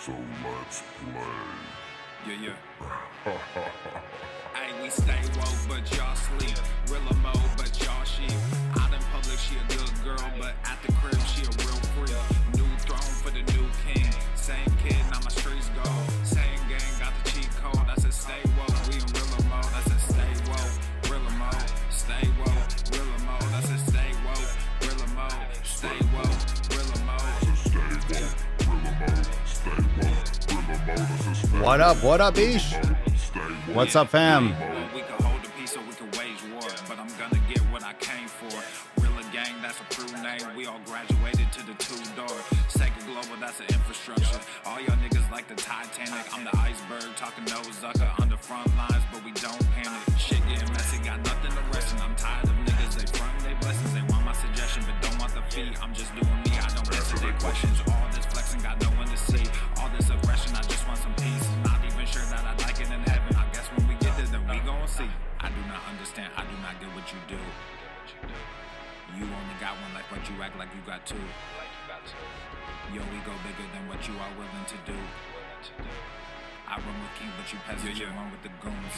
So let's play. Yeah. Hey, we stay woke, but y'all sleep. Rilla mode, but y'all sheep. Out in public, she a good girl, but at the crib, she a real freak. New throne for the new king. Same kid, now my streets go. Same gang, got the cheat code. I said stay woke, we in Rilla mode. I said stay woke, Rilla mode. Stay woke, Rilla mode. I said stay woke, Rilla mode. Stay woke, Rilla mode. What up, Ish? What's up, fam? We can hold the peace or we can wage war, but I'm gonna get what I came for. Rilla gang, that's a true name. We all graduated to the two-door. Sega Global, that's an infrastructure. All y'all niggas like the Titanic. I'm the iceberg, talking no Zucker on the front lines, but we don't panic. Shit getting messy, got nothing to rest in. I'm tired of niggas, they front they blessings. They want my suggestion, but don't want the fee. I'm just doing me, I don't answer their questions. All this flexing, got no one to see. All this aggression, I just want some peace. Not even sure that I like it in heaven. I guess when we get there, then we gon' see. I do not understand, I do not get what you do. You only got one life, but you act like you got two. Yo, we go bigger than what you are willing to do. I run with king, but you peasants, you run with the goons.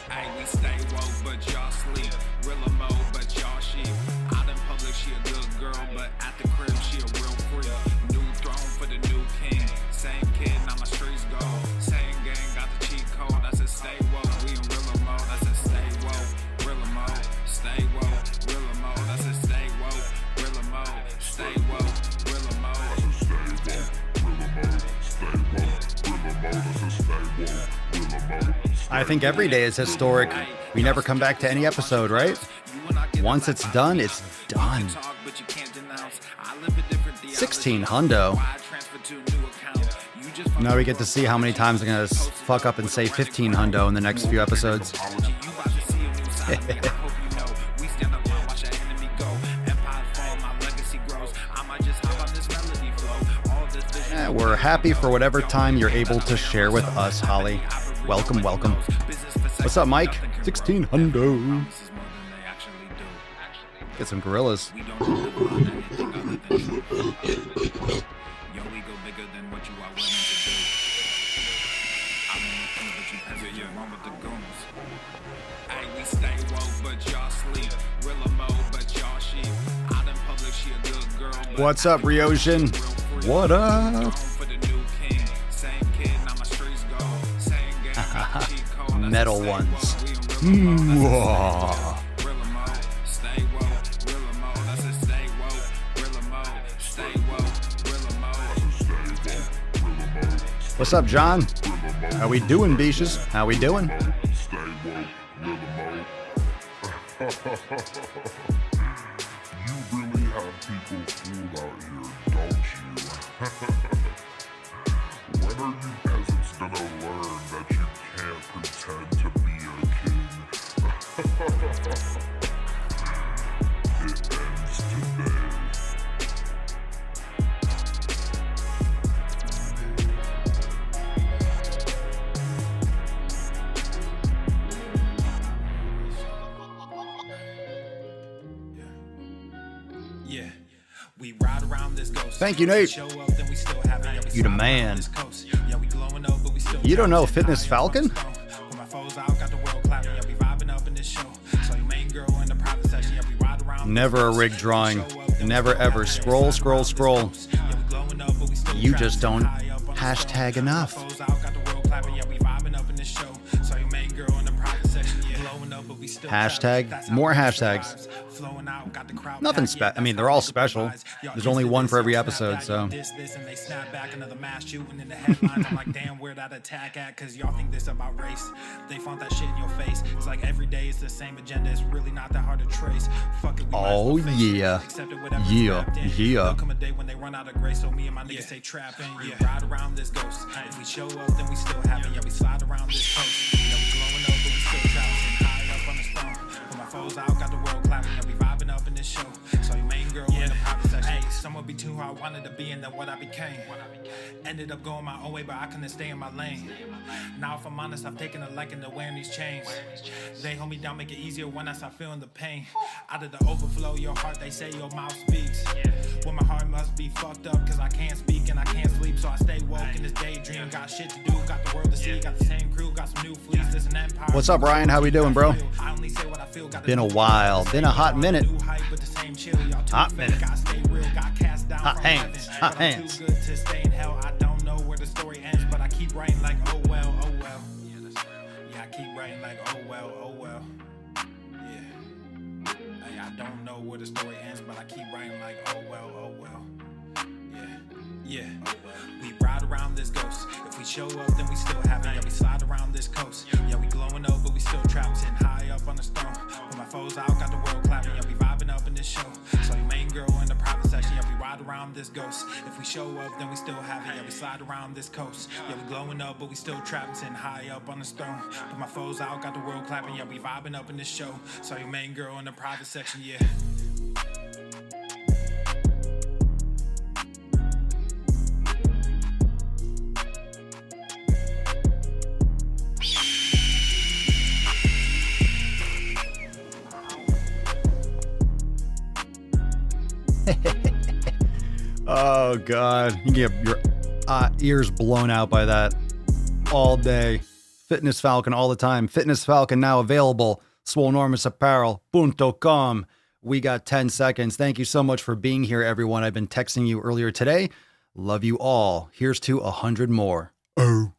Hey, we stay woke, but y'all sleep. Rilla mode, but y'all sheep. Out in public, she a good girl, but at the crib, she a real freak. New throne for the new king. Same kid, now my streets go. Same gang, got the cheat code. I said stay woke, we in Rilla mode. I said stay woke, Rilla mode. Stay woke, Rilla mode. I said stay woke, Rilla mode. Stay woke, Rilla mode. I think every day is historic. We never come back to any episode, right? Once it's done, it's done. 16 hundo. Now we get to see how many times I'm gonna fuck up and say 15 hundo in the next few episodes. We're happy for whatever time you're able to share with us, Holly. Welcome. What's up, Mike? 16 hundo. Get some gorillas. What's up, Ryoshin? What up? Metal ones. What's up, John? How we doing, Beaches? How we doing? You really have people fooled out here, don't you? When are you peasants gonna learn that you can't pretend to be a king? It ends today. Yeah. We ride around this ghost. Thank you, Nate. You the man. You don't know Fitness Falcon? Never a rig drawing. Never ever. Scroll. You just don't hashtag enough. Hashtag, more hashtags. Nothing special. I mean, they're all special. There's only one for every episode, so. They snap back another mass shooting in the headlines. I'm like, damn, where that attack at? Cause y'all think this about race. They font that shit in your face. It's like every day it's the same agenda. It's really not that hard to trace. Fuck it, we oh yeah. Yeah. There'll come a day when they run out of grace. So me and my niggas stay trapping. Yeah. We ride around this ghost. If we show up, then we still have it. Yeah, we slide around this coast. Yeah, we glowing up, but we still traveling high up on the stone. When my foes out, got the world clapping. Yeah, we vibing up in this show. So your main girl in the private section. Somewhere between who I wanted to be and then what I became. Ended up going my own way, but I couldn't stay in my lane. Now if I'm honest, I've taken a liking to wearing these chains. They hold me down, make it easier when I start feeling the pain. Out of the overflow, your heart, they say your mouth speaks. Well, my heart must be fucked up, cause I can't speak and I can't sleep. So I stay woke in this daydream. Got shit to do, got the world to see. Got the same crew, got some new fleets. There's an empire. What's up, Ryan? How we doing, bro? Been a while. Been a hot minute. Hot minute. Hot hands. Hot hands. Too good to stay in hell. I don't know where the story ends, but I keep writing like, oh well, oh well. Yeah, I keep writing like, oh well, oh well. Yeah. Hey, I don't know where the story ends, but I keep writing like, oh well, oh well. Yeah. We ride around this ghost. If we show up, then we still have it. Yeah, we slide around this coast. Yeah, we glowing up, but we still trapped sitting high up on the stone. When my foes out, got the world clapping. Yeah, we vibing up in this show. So your main girl in the private section. Yeah, we ride around this ghost. If we show up, then we still have it. Yeah, we slide around this coast. Yeah, we glowing up, but we still trapped sitting high up on the stone. When my foes out, got the world clapping. Yeah, we vibing up in this show. So your main girl in the private section. Yeah. Oh, God. You get your ears blown out by that all day. Fitness Falcon all the time. Fitness Falcon now available. Swolenormousapparel.com. We got 10 seconds. Thank you so much for being here, everyone. I've been texting you earlier today. Love you all. Here's to 100 more. Oh.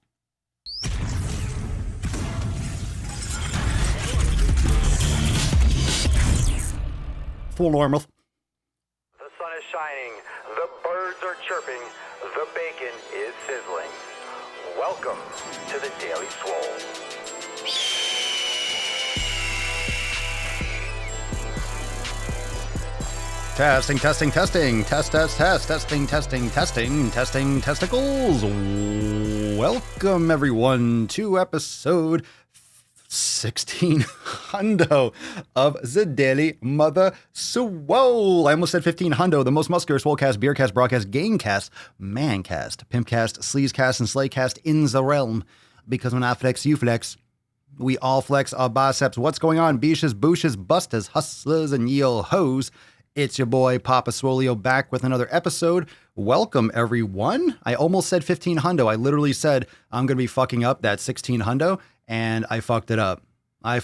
Swolenormous. The sun is shining, the birds are chirping, the bacon is sizzling. Welcome to the Daily Swole. Testing, testing, testing. Test, test, test. Testing, testing, testing. Testing testicles. Welcome, everyone, to episode 16 hundo of the Daily Mother Swole. I almost said 15 hundo, the most muscular swolecast, beercast, broadcast, gamecast, mancast, pimpcast, sleazecast, and slaycast in the realm. Because when I flex, you flex. We all flex our biceps. What's going on, beaches, booshes, busters, hustlers, and ye old hoes? It's your boy, Papa Swolio, back with another episode. Welcome, everyone. I almost said 15 hundo. I literally said I'm going to be fucking up that 16 hundo, and I fucked it up. I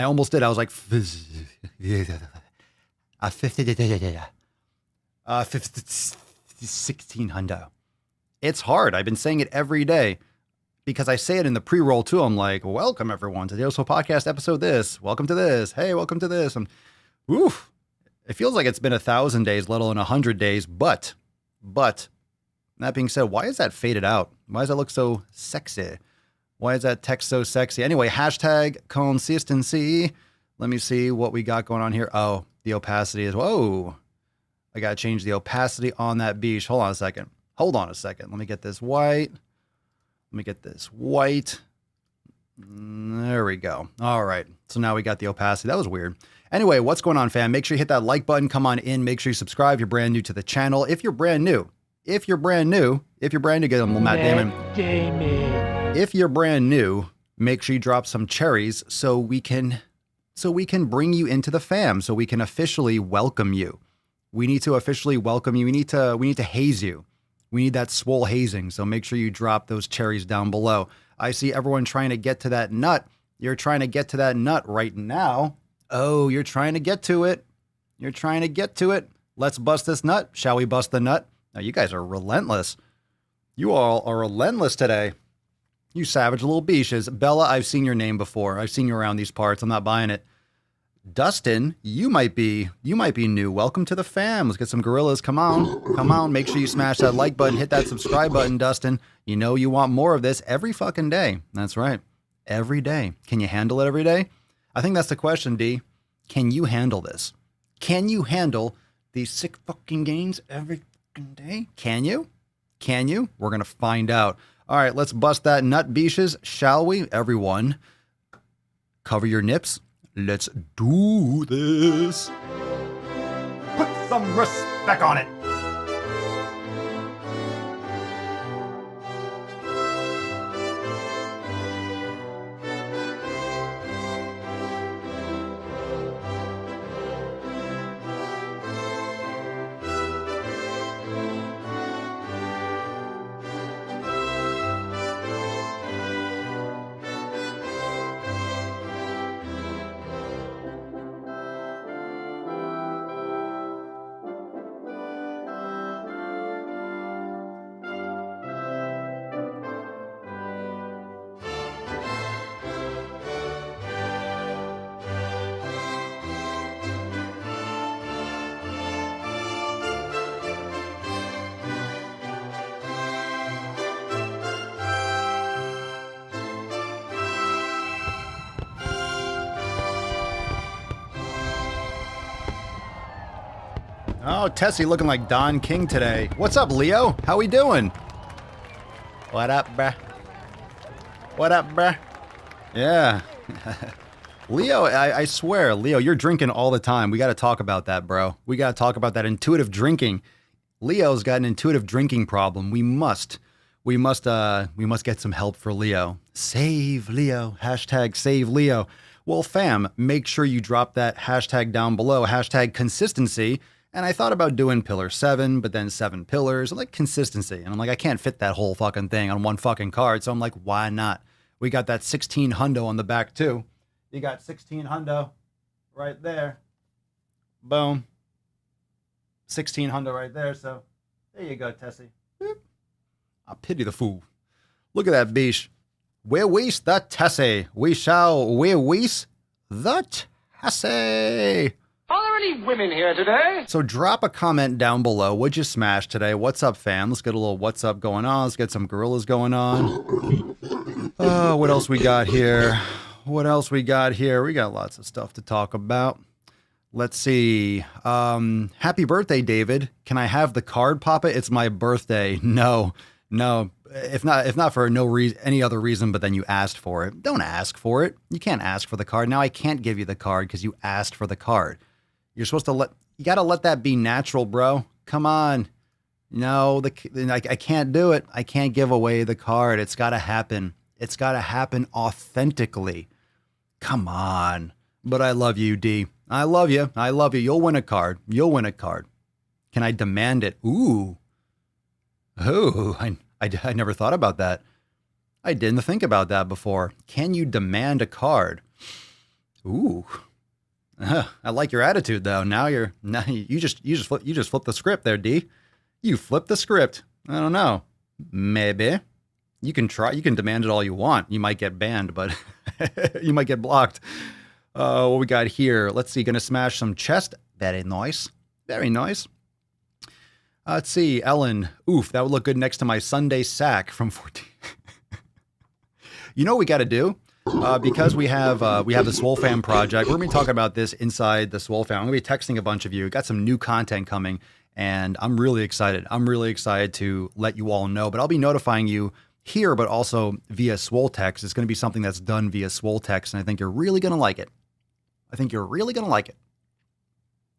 almost did. I was like, 16 hundo. It's hard. I've been saying it every day because I say it in the pre-roll too. I'm like, welcome, everyone, to the Oso Podcast episode this. Welcome to this. Hey, welcome to this. Oof. It feels like it's been 1,000 days, let alone 100 days. But, that being said, why is that faded out? Why does that look so sexy? Why is that text so sexy? Anyway, hashtag consistency. Let me see what we got going on here. Oh, the opacity is, whoa. I got to change the opacity on that beach. Hold on a second. Let me get this white. There we go. All right. So now we got the opacity. That was weird. Anyway, what's going on, fam? Make sure you hit that like button. Come on in. Make sure you subscribe if you're brand new to the channel. If you're brand new, get a little Matt Damon. If you're brand new, make sure you drop some cherries so we can bring you into the fam, so we can officially welcome you. We need to officially welcome you. We need to haze you. We need that swole hazing. So make sure you drop those cherries down below. I see everyone trying to get to that nut. You're trying to get to that nut right now. Oh, you're trying to get to it. Let's bust this nut. Shall we bust the nut? Now, you guys are relentless. You all are relentless today. You savage little beaches. Bella, I've seen your name before. I've seen you around these parts. I'm not buying it. Dustin, you might be new. Welcome to the fam. Let's get some gorillas. Come on. Make sure you smash that like button. Hit that subscribe button, Dustin. You know you want more of this every fucking day. That's right. Every day. Can you handle it every day? I think that's the question, D. Can you handle this? Can you handle these sick fucking games every fucking day? Can you? We're going to find out. All right, let's bust that nut, beaches, shall we? Everyone, cover your nips. Let's do this. some respect on it. Oh, Tessie looking like Don King today. What's up, Leo? How we doing? What up, bruh? What up, bruh? Yeah. Leo, I swear, Leo, you're drinking all the time. We got to talk about that, bro. We got to talk about that intuitive drinking. Leo's got an intuitive drinking problem. We must get some help for Leo. Save Leo. Hashtag save Leo. Well, fam, make sure you drop that hashtag down below. Hashtag consistency. And I thought about doing pillar 7, but then 7 pillars. I like consistency. And I'm like, I can't fit that whole fucking thing on one fucking card. So I'm like, why not? We got that 16 hundo on the back too. You got 16 hundo right there. Boom. 16 hundo right there. So there you go, Tessie. Boop. I pity the fool. Look at that beach. Where we's the Tessie. We shall where we's the Tessie. Are there any women here today? So drop a comment down below. What'd you smash today? What's up, fam? Let's get a little what's up going on. Let's get some gorillas going on. Oh, what else we got here? What else we got here? We got lots of stuff to talk about. Let's see. Happy birthday, David. Can I have the card, Papa? It's my birthday. No. If not for no reason, any other reason, but then you asked for it. Don't ask for it. You can't ask for the card. Now I can't give you the card because you asked for the card. You're supposed to you got to let that be natural, bro. Come on. No, I can't do it. I can't give away the card. It's got to happen. It's got to happen authentically. Come on. But I love you, D. I love you. I love you. You'll win a card. You'll win a card. Can I demand it? Ooh. Oh, I never thought about that. I didn't think about that before. Can you demand a card? Ooh. I like your attitude though. Now you just flip the script there, D. You flip the script. I don't know. Maybe. You can try. You can demand it all you want. You might get banned, but you might get blocked. What we got here? Let's see. Gonna smash some chest. Very nice. Very nice. Let's see. Ellen. Oof, that would look good next to my Sunday sack from 14. You know what we got to do? Because we have the Swole Fam project. We're going to be talking about this inside the Swole Fam. I'm going to be texting a bunch of you. Got some new content coming, and I'm really excited. I'm really excited to let you all know. But I'll be notifying you here, but also via Swole text. It's going to be something that's done via Swole text, and I think you're really going to like it. I think you're really going to like it.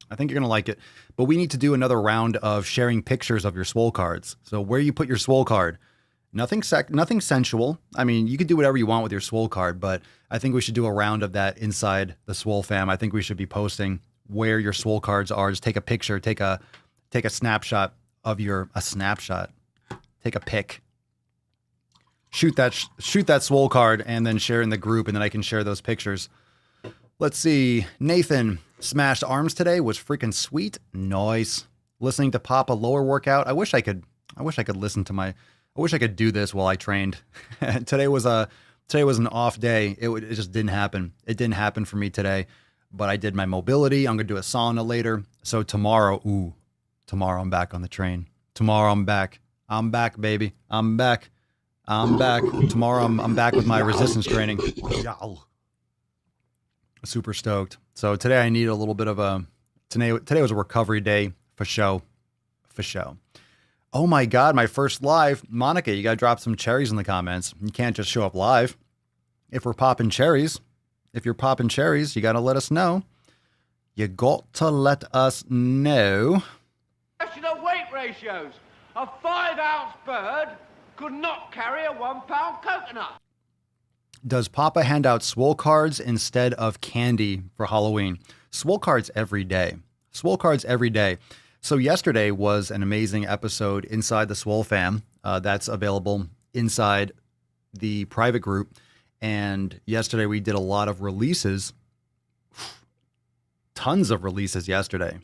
I think you're going to like it. But we need to do another round of sharing pictures of your Swole cards. So where you put your Swole card. Nothing sensual. I mean, you can do whatever you want with your Swole card, but I think we should do a round of that inside the Swole Fam. I think we should be posting where your Swole cards are. Just take a picture, take a snapshot of a snapshot. Take a pic. Shoot that Swole card and then share in the group, and then I can share those pictures. Let's see. Nathan smashed arms today. Was freaking sweet. Nice. Listening to Papa lower workout. I wish I could listen to I wish I could do this while I trained. Today was an off day. It just didn't happen. It didn't happen for me today, but I did my mobility. I'm going to do a sauna later. So tomorrow I'm back on the train. Tomorrow I'm back. I'm back, baby. I'm back. Tomorrow I'm back with my resistance training. Super stoked. So today I need a little bit of today was a recovery day for show. Oh my God, my first live. Monica, you got to drop some cherries in the comments. You can't just show up live. If you're popping cherries, you got to let us know. you got to let us know. Question of weight ratios. A 5-ounce bird could not carry a 1-pound coconut. Does Papa hand out Swole cards instead of candy for Halloween? Swole cards every day. Swole cards every day. So yesterday was an amazing episode inside the Swole fam. That's available inside the private group. And yesterday we did a lot of releases. Tons of releases yesterday.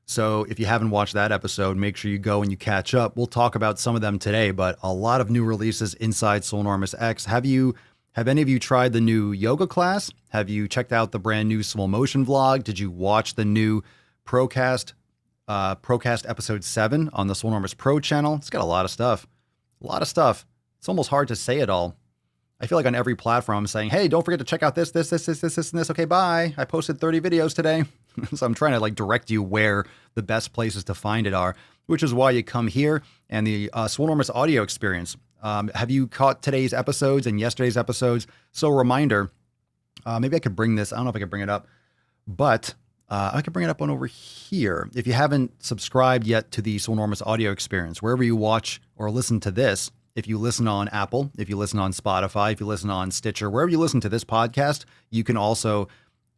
So if you haven't watched that episode, make sure you go and you catch up. We'll talk about some of them today, but a lot of new releases inside Swolenormous X. Have any of you tried the new yoga class? Have you checked out the brand new Swole Motion vlog? Did you watch the new Procast episode 7 on the Swolenormous Pro channel? It's got a lot of stuff. It's almost hard to say it all. I feel like on every platform I'm saying, hey, don't forget to check out this, and this. Okay, bye. I posted 30 videos today. So I'm trying to direct you where the best places to find it are, which is why you come here and the Swolenormous audio experience. Have you caught today's episodes and yesterday's episodes? So reminder, maybe I could bring this. I don't know if I could bring it up, but I could bring it up on over here. If you haven't subscribed yet to the Swolenormous audio experience, wherever you watch or listen to this, if you listen on Apple, if you listen on Spotify, if you listen on Stitcher, wherever you listen to this podcast, you can also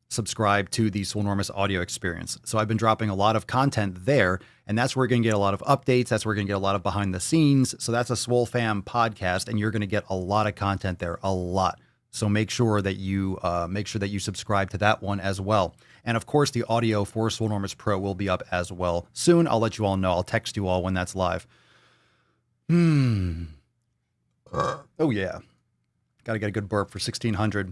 subscribe to the Swolenormous audio experience. So I've been dropping a lot of content there, and that's where you're going to get a lot of updates. That's where you're going to get a lot of behind the scenes. So that's a Swole Fam podcast, and you're going to get a lot of content there, a lot. So make sure that you subscribe to that one as well. And of course, the audio for Swolenormous Pro will be up as well soon. I'll let you all know. I'll text you all when that's live. Oh yeah. Got to get a good burp for 1600.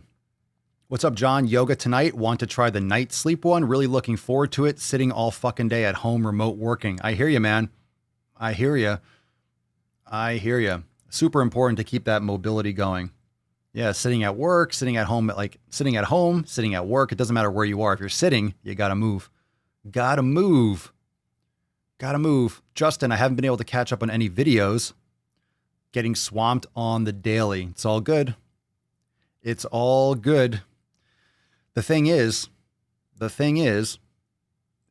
What's up, John? Yoga tonight. Want to try the night sleep one? Really looking forward to it. Sitting all fucking day at home, remote working. I hear you, man. I hear you. Super important to keep that mobility going. Yeah, sitting at work, sitting at home, sitting at work. It doesn't matter where you are. If you're sitting, you got to move. Gotta move. Justin, I haven't been able to catch up on any videos. Getting swamped on the daily. It's all good. The thing is,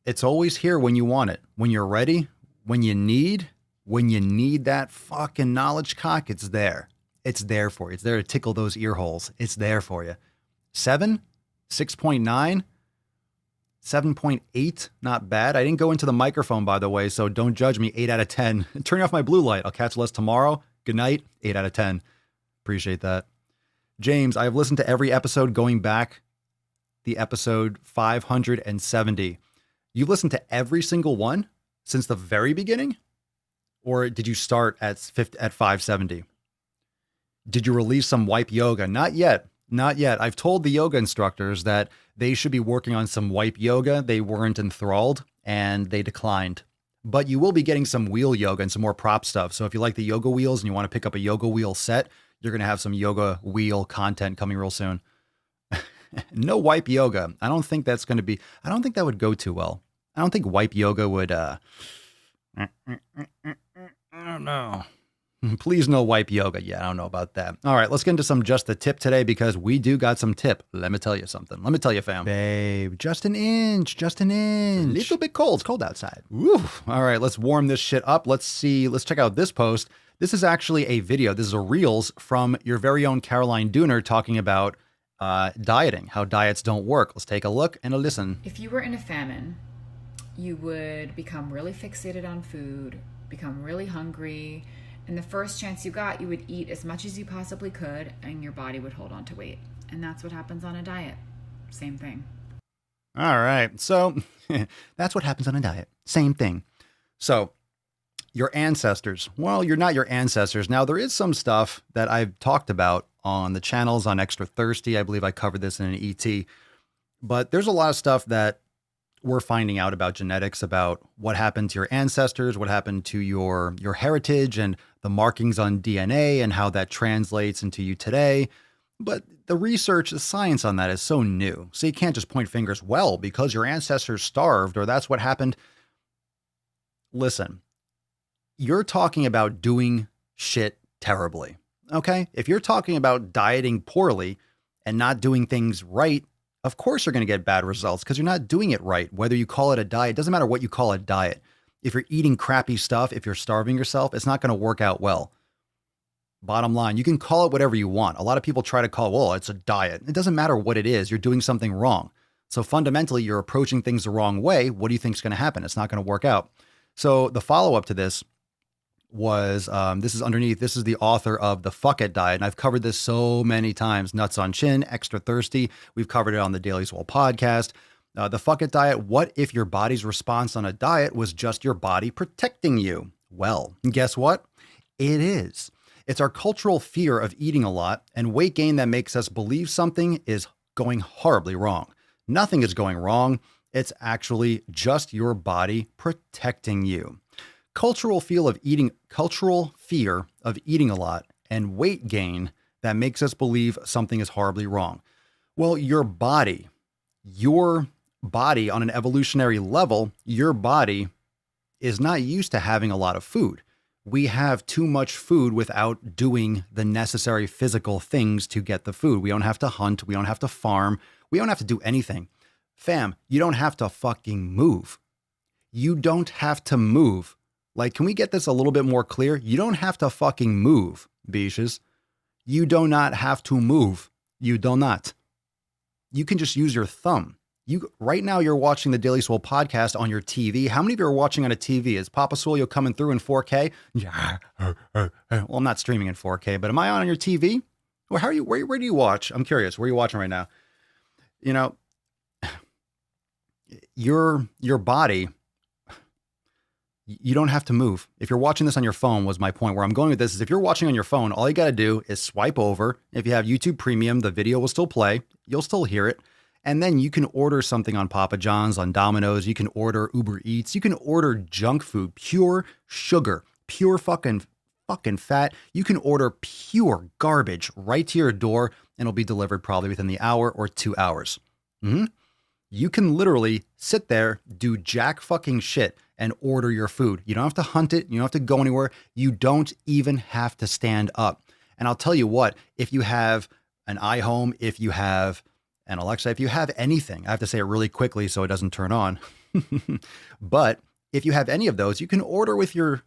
it's always here when you want it. When you're ready, when you need that fucking knowledge cock, it's there. It's there for you. It's there to tickle those ear holes. It's there for you. 7, 6.9, 7.8, not bad. I didn't go into the microphone, by the way, so don't judge me. 8 out of 10. Turn off my blue light. I'll catch less tomorrow. Good night. 8 out of 10. Appreciate that. James, I have listened to every episode going back the episode 570. You listened to every single one since the very beginning? Or did you start at 570? Did you release some wipe yoga? Not yet. I've told the yoga instructors that they should be working on some wipe yoga. They weren't enthralled and they declined. But you will be getting some wheel yoga and some more prop stuff. So if you like the yoga wheels and you want to pick up a yoga wheel set, you're going to have some yoga wheel content coming real soon. No wipe yoga. I don't think that would go too well. I don't think wipe yoga would, I don't know. Please no wipe yoga. Yeah, I don't know about that. All right, let's get into some Just the Tip today because we do got some tip. Let me tell you something. Let me tell you, fam. Babe, just an inch. A little bit cold. It's cold outside. Woo. All right, let's warm this shit up. Let's see. Let's check out this post. This is actually a video. This is a Reels from your very own Caroline Dooner talking about dieting, how diets don't work. Let's take a look and a listen. If you were in a famine, you would become really fixated on food, become really hungry, and the first chance you got, you would eat as much as you possibly could, and your body would hold on to weight. And that's what happens on a diet. Same thing. All right. So that's what happens on a diet. Same thing. So your ancestors. Well, you're not your ancestors. Now, there is some stuff that I've talked about on the channels on Extra Thirsty. I believe I covered this in an ET. But there's a lot of stuff that we're finding out about genetics, about what happened to your ancestors, what happened to your heritage and the markings on DNA and how that translates into you today. But the research, the science on that is so new. So you can't just point fingers, well, because your ancestors starved or that's what happened. Listen, you're talking about doing shit terribly. Okay? If you're talking about dieting poorly and not doing things right, Of course you're going to get bad results because you're not doing it right. Whether you call it a diet, it doesn't matter what you call a diet. If you're eating crappy stuff, if you're starving yourself, it's not going to work out well. Bottom line, you can call it whatever you want. A lot of people try to call, well, it's a diet. It doesn't matter what it is. You're doing something wrong. So fundamentally, you're approaching things the wrong way. What do you think is going to happen? It's not going to work out. So the follow-up to this was, this is underneath. This is the author of The Fuck It Diet. And I've covered this so many times. Nuts on Chin, Extra Thirsty. We've covered it on the Daily Swole podcast. The Fuck It Diet. What if your body's response on a diet was just your body protecting you? Well, guess what? It is. It's our cultural fear of eating a lot and weight gain that makes us believe something is going horribly wrong. Nothing is going wrong. It's actually just your body protecting you. Cultural fear of eating a lot and weight gain that makes us believe something is horribly wrong. Well, your body on an evolutionary level, your body is not used to having a lot of food. We have too much food without doing the necessary physical things to get the food. We don't have to hunt. We don't have to farm. We don't have to do anything. Fam, you don't have to fucking move. You don't have to move. Like, can we get this a little bit more clear? You don't have to fucking move, bitches. You do not have to move. You do not. You can just use your thumb. Right now, you're watching the Daily Swole podcast on your TV. How many of you are watching on a TV? Is Papa Swolio coming through in 4K? Yeah. Well, I'm not streaming in 4K, but am I on your TV? Well, how are you? Where do you watch? I'm curious. Where are you watching right now? You know, your body, you don't have to move. If you're watching this on your phone, was my point. Where I'm going with this is if you're watching on your phone, all you got to do is swipe over. If you have YouTube Premium, the video will still play. You'll still hear it. And then you can order something on Papa John's, on Domino's. You can order Uber Eats. You can order junk food, pure sugar, pure fucking fat. You can order pure garbage right to your door and it'll be delivered probably within the hour or 2 hours. You can literally sit there, do jack fucking shit and order your food. You don't have to hunt it. You don't have to go anywhere. You don't even have to stand up. And I'll tell you what, if you have an iHome, if you have an Alexa, if you have anything, I have to say it really quickly so it doesn't turn on. But if you have any of those, you can order with your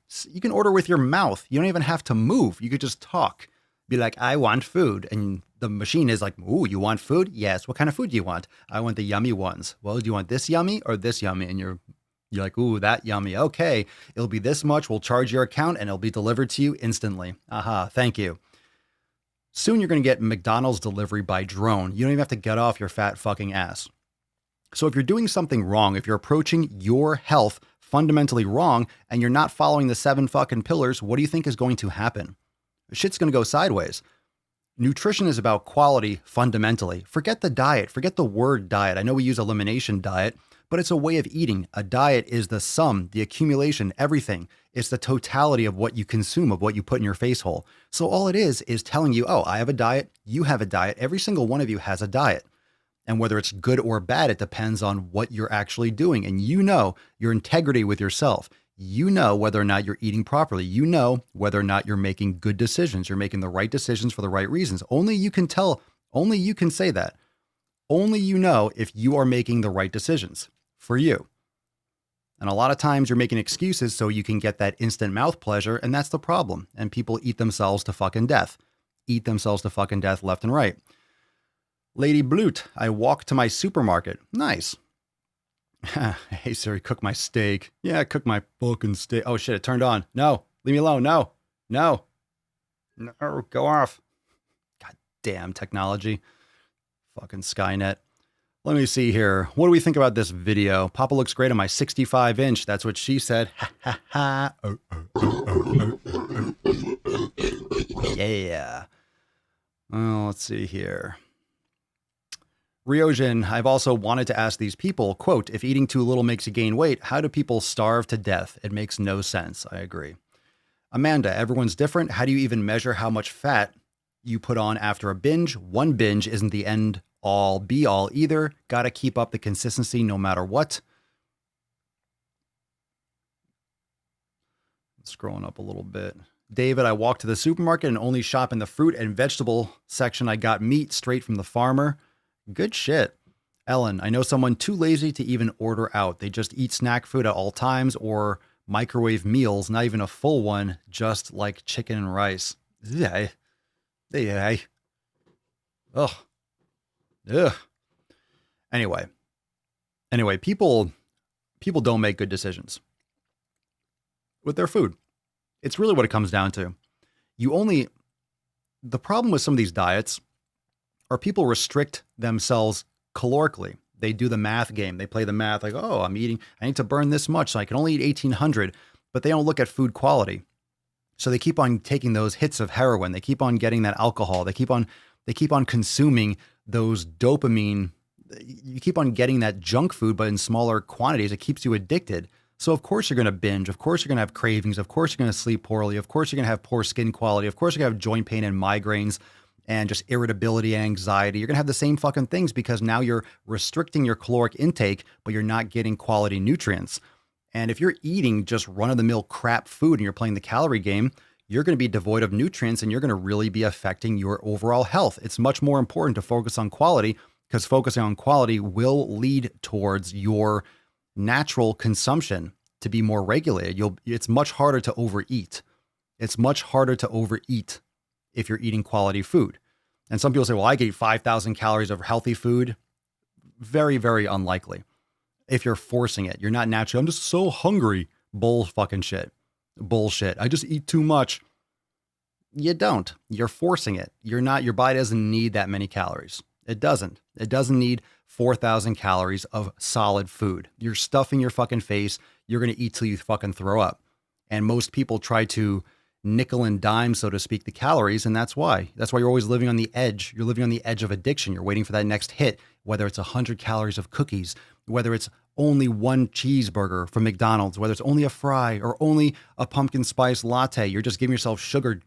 mouth. You don't even have to move. You could just talk. Be like, I want food. And the machine is like, ooh, you want food? Yes. What kind of food do you want? I want the yummy ones. Well, do you want this yummy or this yummy? And you're like, ooh, that yummy. Okay. It'll be this much. We'll charge your account and it'll be delivered to you instantly. Aha. Thank you. Soon you're going to get McDonald's delivery by drone. You don't even have to get off your fat fucking ass. So if you're doing something wrong, if you're approaching your health fundamentally wrong and you're not following the 7 fucking pillars, what do you think is going to happen? Shit's going to go sideways. Nutrition is about quality fundamentally. Forget the diet. Forget the word diet. I know we use elimination diet, but it's a way of eating. A diet is the sum, the accumulation, everything. It's the totality of what you consume, of what you put in your face hole. So all it is telling you, oh, I have a diet, you have a diet, every single one of you has a diet. And whether it's good or bad, it depends on what you're actually doing. And you know your integrity with yourself. You know whether or not you're eating properly. You know whether or not you're making good decisions. You're making the right decisions for the right reasons. Only you can tell, only you can say that. Only you know if you are making the right decisions for you. And a lot of times you're making excuses so you can get that instant mouth pleasure, and that's the problem. And people eat themselves to fucking death. Eat themselves to fucking death left and right. Lady Blute, I walk to my supermarket. Nice. Hey Siri, cook my steak. Yeah, cook my fucking steak. Oh shit, it turned on. No, leave me alone. No, go off. God damn technology. Fucking Skynet. Let me see here. What do we think about this video? Papa looks great on my 65-inch. That's what she said. Ha ha ha. Yeah. Well, let's see here. Ryojin, I've also wanted to ask these people, quote, if eating too little makes you gain weight, how do people starve to death? It makes no sense. I agree. Amanda, everyone's different. How do you even measure how much fat you put on after a binge? One binge isn't the end all be all either. Got to keep up the consistency no matter what. Scrolling up a little bit. David, I walked to the supermarket and only shop in the fruit and vegetable section. I got meat straight from the farmer. Good shit. Ellen, I know someone too lazy to even order out. They just eat snack food at all times or microwave meals, not even a full one, just like chicken and rice. Yeah. Yeah. Ugh. Ugh. Anyway, people don't make good decisions with their food. It's really what it comes down to. The problem with some of these diets are people restrict themselves calorically. They do the math game. They play the math like, oh, I need to burn this much, so I can only eat 1,800, but they don't look at food quality. So they keep on taking those hits of heroin. They keep on getting that alcohol. They keep on consuming those dopamine. You keep on getting that junk food, but in smaller quantities. It keeps you addicted. So of course you're going to binge. Of course you're going to have cravings. Of course you're going to sleep poorly. Of course you're going to have poor skin quality. Of course you're going to have joint pain and migraines and just irritability and anxiety. You're going to have the same fucking things because now you're restricting your caloric intake, but you're not getting quality nutrients. And if you're eating just run-of-the-mill crap food and you're playing the calorie game, you're going to be devoid of nutrients and you're going to really be affecting your overall health. It's much more important to focus on quality because focusing on quality will lead towards your natural consumption to be more regulated. It's much harder to overeat. It's much harder to overeat if you're eating quality food. And some people say, well, I can eat 5,000 calories of healthy food. Very, very unlikely. If you're forcing it, you're not natural. I'm just so hungry. Bullshit. I just eat too much. You don't. You're forcing it. Your body doesn't need that many calories. It doesn't. It doesn't need 4,000 calories of solid food. You're stuffing your fucking face. You're going to eat till you fucking throw up. And most people try to nickel and dime, so to speak, the calories. And that's why you're always living on the edge. You're living on the edge of addiction. You're waiting for that next hit, whether it's 100 calories of cookies, whether it's only one cheeseburger from McDonald's, whether it's only a fry or only a pumpkin spice latte. You're just giving yourself sugar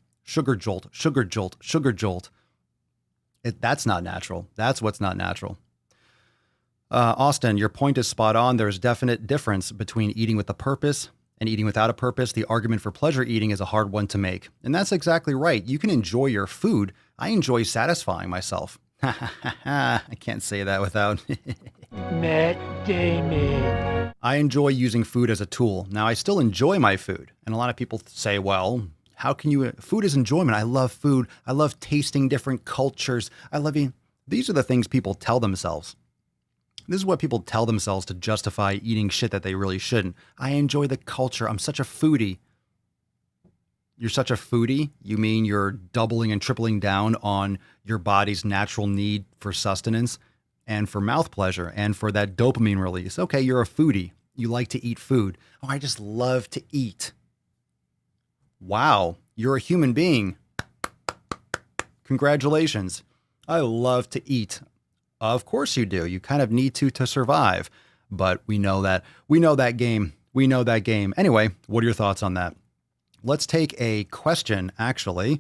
jolt. That's not natural. That's what's not natural. Austin, your point is spot on. There's definite difference between eating with a purpose and eating without a purpose. The argument for pleasure eating is a hard one to make. And that's exactly right. You can enjoy your food. I enjoy satisfying myself. I can't say that without. Matt Damon. I enjoy using food as a tool. Now, I still enjoy my food. And a lot of people say, well, how can you? Food is enjoyment. I love food. I love tasting different cultures. I love eating. These are the things people tell themselves. This is what people tell themselves to justify eating shit that they really shouldn't. I enjoy the culture. I'm such a foodie. You're such a foodie? You mean you're doubling and tripling down on your body's natural need for sustenance and for mouth pleasure and for that dopamine release. Okay, you're a foodie. You like to eat food. Oh, I just love to eat. Wow, you're a human being. Congratulations. I love to eat. Of course you do. You kind of need to survive. But we know that. We know that game. We know that game. Anyway, what are your thoughts on that? Let's take a question, actually.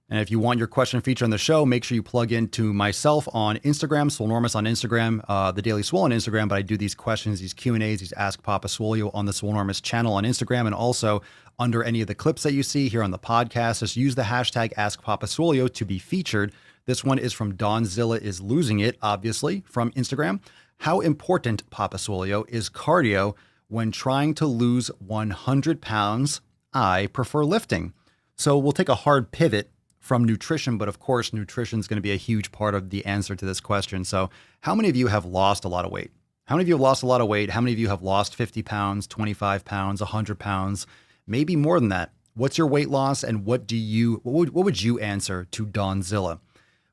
And if you want your question featured on the show, make sure you plug into myself on Instagram, Swolenormous on Instagram, The Daily Swole on Instagram. But I do these questions, these Q&As, these Ask Papa Swolio on the Swolenormous channel on Instagram. And also under any of the clips that you see here on the podcast, just use the hashtag Ask Papa Swolio to be featured. This one is from Donzilla is Losing It, obviously, from Instagram. How important, Papa Swolio, is cardio when trying to lose 100 pounds? I prefer lifting. So we'll take a hard pivot from nutrition, but of course, nutrition is going to be a huge part of the answer to this question. So how many of you have lost a lot of weight? How many of you have lost a lot of weight? How many of you have lost 50 pounds, 25 pounds, 100 pounds, maybe more than that? What's your weight loss and what would you answer to Donzilla?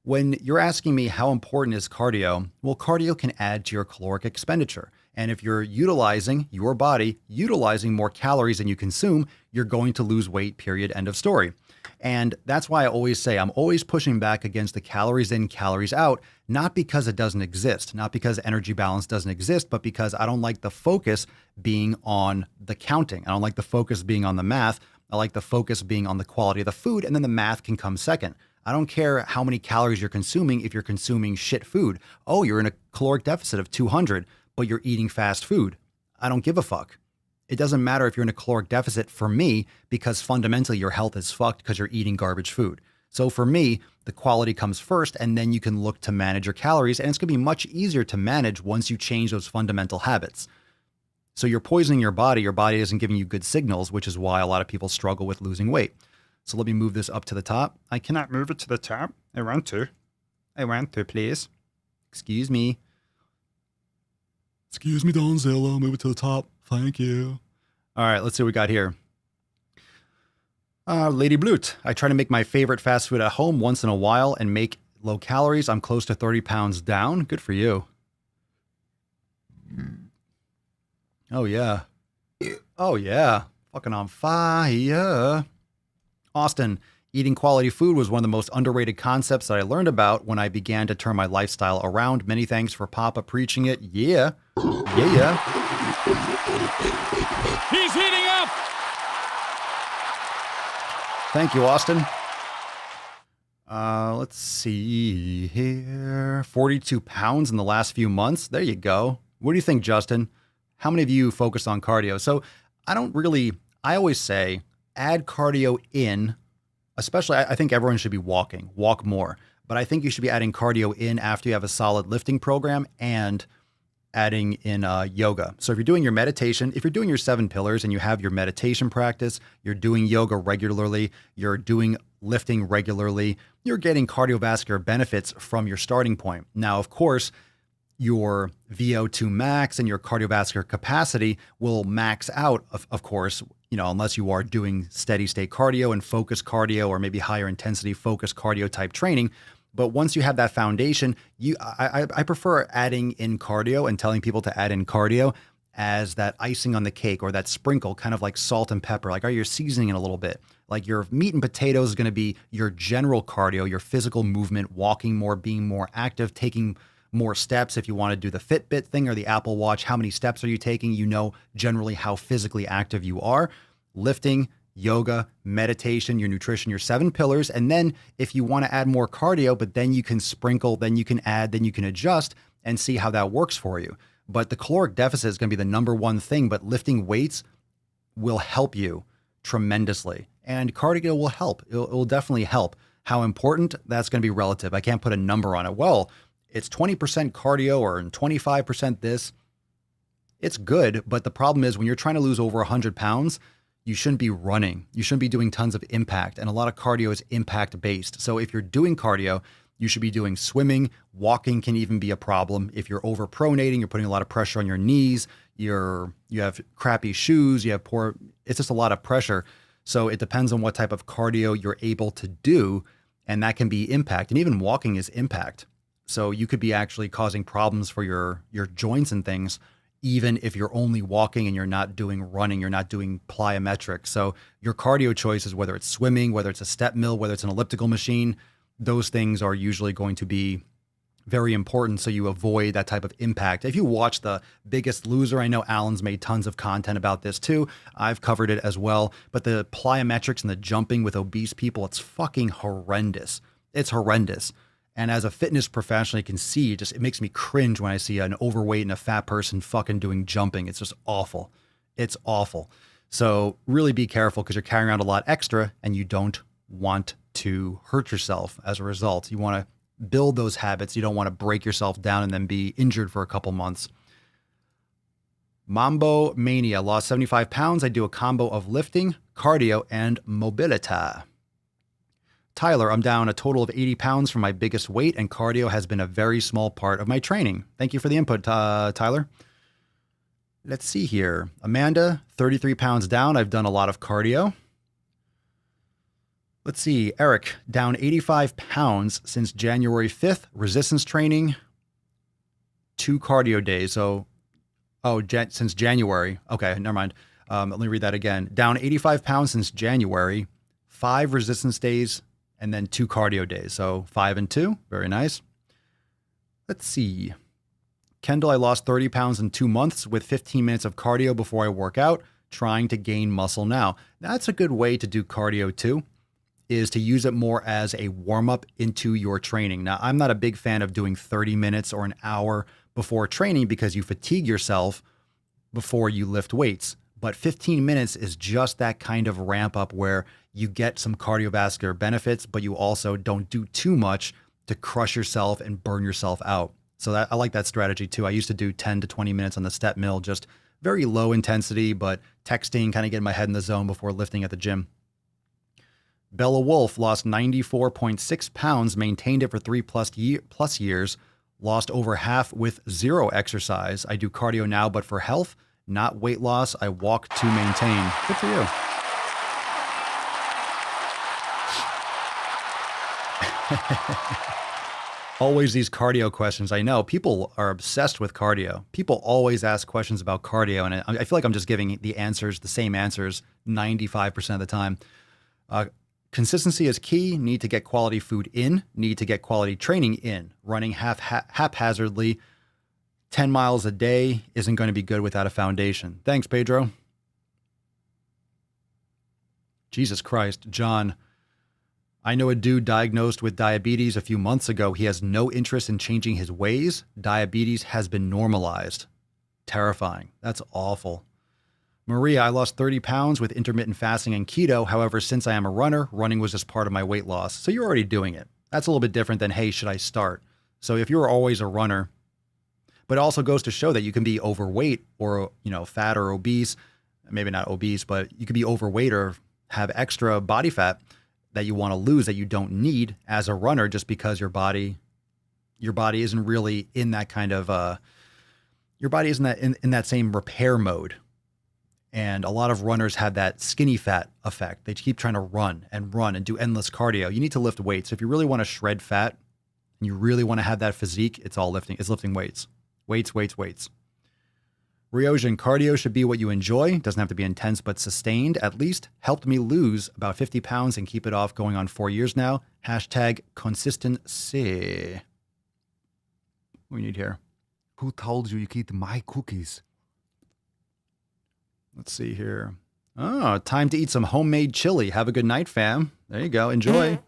When you're asking me how important is cardio, well, cardio can add to your caloric expenditure. And if you're utilizing your body, utilizing more calories than you consume, you're going to lose weight, period, end of story. And that's why I always say I'm always pushing back against the calories in, calories out, not because it doesn't exist, not because energy balance doesn't exist, but because I don't like the focus being on the counting. I don't like the focus being on the math. I like the focus being on the quality of the food, and then the math can come second. I don't care how many calories you're consuming if you're consuming shit food. Oh, you're in a caloric deficit of 200, but you're eating fast food. I don't give a fuck. It doesn't matter if you're in a caloric deficit for me because fundamentally your health is fucked because you're eating garbage food. So for me, the quality comes first, and then you can look to manage your calories, and it's going to be much easier to manage once you change those fundamental habits. So you're poisoning your body isn't giving you good signals, which is why a lot of people struggle with losing weight. So let me move this up to the top. I cannot move it to the top. I want to, please. Excuse me. Excuse me, Donzilla. Move it to the top. Thank you. All right, let's see what we got here. Lady Blut. I try to make my favorite fast food at home once in a while and make low calories. I'm close to 30 pounds down. Good for you. Oh, yeah. Oh, yeah. Fucking on fire. Austin. Eating quality food was one of the most underrated concepts that I learned about when I began to turn my lifestyle around. Many thanks for Papa preaching it. Yeah. Yeah. He's heating up. Thank you, Austin. Let's see here. 42 pounds in the last few months. There you go. What do you think, Justin? How many of you focus on cardio? So I always say add cardio in, especially I think everyone should be walk more. But I think you should be adding cardio in after you have a solid lifting program and adding in yoga. So if you're doing your meditation, if you're doing your 7 pillars and you have your meditation practice, you're doing yoga regularly, you're doing lifting regularly, you're getting cardiovascular benefits from your starting point. Now, of course, your VO2 max and your cardiovascular capacity will max out, of course, unless you are doing steady state cardio and focus cardio or maybe higher intensity focus cardio type training. But once you have that foundation, I prefer adding in cardio and telling people to add in cardio as that icing on the cake or that sprinkle, kind of like salt and pepper. Like, you're seasoning it a little bit. Like your meat and potatoes is going to be your general cardio, your physical movement, walking more, being more active, taking more steps. If you want to do the Fitbit thing or the Apple Watch, how many steps are you taking? You know generally how physically active you are. Lifting, yoga, meditation, your nutrition, your 7 pillars. And then if you want to add more cardio, but then you can sprinkle, then you can add, then you can adjust and see how that works for you. But the caloric deficit is going to be the number one thing, but lifting weights will help you tremendously. And cardio will help. It will definitely help. How important? That's going to be relative. I can't put a number on it. Well, it's 20% cardio or 25% this. It's good, but the problem is when you're trying to lose over 100 pounds, you shouldn't be running. You shouldn't be doing tons of impact. And a lot of cardio is impact based. So if you're doing cardio, you should be doing swimming. Walking can even be a problem. If you're overpronating, you're putting a lot of pressure on your knees. You have crappy shoes. You have it's just a lot of pressure. So it depends on what type of cardio you're able to do. And that can be impact. And even walking is impact. So you could be actually causing problems for your joints and things, even if you're only walking and you're not doing running, you're not doing plyometrics. So your cardio choices, whether it's swimming, whether it's a step mill, whether it's an elliptical machine, those things are usually going to be very important so you avoid that type of impact. If you watch The Biggest Loser, I know Alan's made tons of content about this too. I've covered it as well. But the plyometrics and the jumping with obese people, it's fucking horrendous. It's horrendous. And as a fitness professional, you can see it makes me cringe when I see an overweight and a fat person fucking doing jumping. It's just awful. It's awful. So really be careful because you're carrying around a lot extra and you don't want to hurt yourself as a result. You want to build those habits. You don't want to break yourself down and then be injured for a couple months. Mambo Mania, lost 75 pounds. I do a combo of lifting, cardio, and mobility. Tyler, I'm down a total of 80 pounds from my biggest weight, and cardio has been a very small part of my training. Thank you for the input, Tyler. Let's see here. Amanda, 33 pounds down. I've done a lot of cardio. Let's see. Eric, down 85 pounds since January 5th. Resistance training, 2 cardio days. Since January. Okay, never mind. Let me read that again. Down 85 pounds since January, 5 resistance days, and then 2 cardio days. So 5 and 2. Very nice. Let's see. Kendall, I lost 30 pounds in 2 months with 15 minutes of cardio before I work out, trying to gain muscle now. That's a good way to do cardio too, is to use it more as a warm-up into your training. Now, I'm not a big fan of doing 30 minutes or an hour before training because you fatigue yourself before you lift weights. But 15 minutes is just that kind of ramp up where you get some cardiovascular benefits, but you also don't do too much to crush yourself and burn yourself out. So I like that strategy too. I used to do 10 to 20 minutes on the step mill, just very low intensity, but texting, kind of getting my head in the zone before lifting at the gym. Bella Wolf lost 94.6 pounds, maintained it for 3+ years, lost over half with zero exercise. I do cardio now, but for health, not weight loss. I walk to maintain. Good for you. Always these cardio questions. I know people are obsessed with cardio. People always ask questions about cardio, and I feel like I'm just giving the answers, the same answers 95% of the time. Consistency is key. Need to get quality food in. Need to get quality training in. Running haphazardly 10 miles a day isn't going to be good without a foundation. Thanks, Pedro. Jesus Christ, John. I know a dude diagnosed with diabetes a few months ago. He has no interest in changing his ways. Diabetes has been normalized. Terrifying. That's awful. Maria, I lost 30 pounds with intermittent fasting and keto. However, since I am a runner, running was just part of my weight loss. So you're already doing it. That's a little bit different than, hey, should I start? So if you're always a runner, but it also goes to show that you can be overweight or, fat or obese, maybe not obese, but you could be overweight or have extra body fat that you want to lose that you don't need as a runner just because your body isn't really in that kind of, your body isn't in that same repair mode. And a lot of runners have that skinny fat effect. They keep trying to run and do endless cardio. You need to lift weights. If you really want to shred fat and you really want to have that physique, it's lifting weights. Weights. Ryogen, cardio should be what you enjoy. Doesn't have to be intense, but sustained. At least helped me lose about 50 pounds and keep it off going on 4 years now. #consistency. What do we need here? Who told you could eat my cookies? Let's see here. Oh, time to eat some homemade chili. Have a good night, fam. There you go. Enjoy.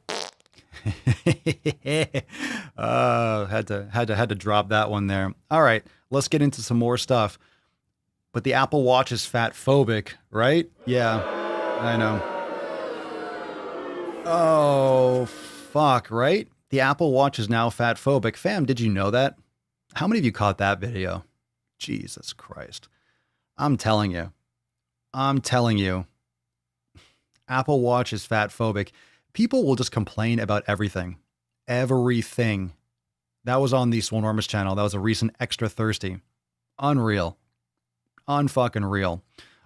Had to drop that one there. All right, let's get into some more stuff. But the Apple Watch is fat phobic, right? Yeah, I know. Oh, fuck, right? The Apple Watch is now fat phobic. Fam, did you know that? How many of you caught that video? Jesus Christ. I'm telling you. Apple Watch is fat phobic. People will just complain about everything. Everything. That was on the Swolenormous channel. That was a recent Extra Thirsty. Unreal. Unfucking real.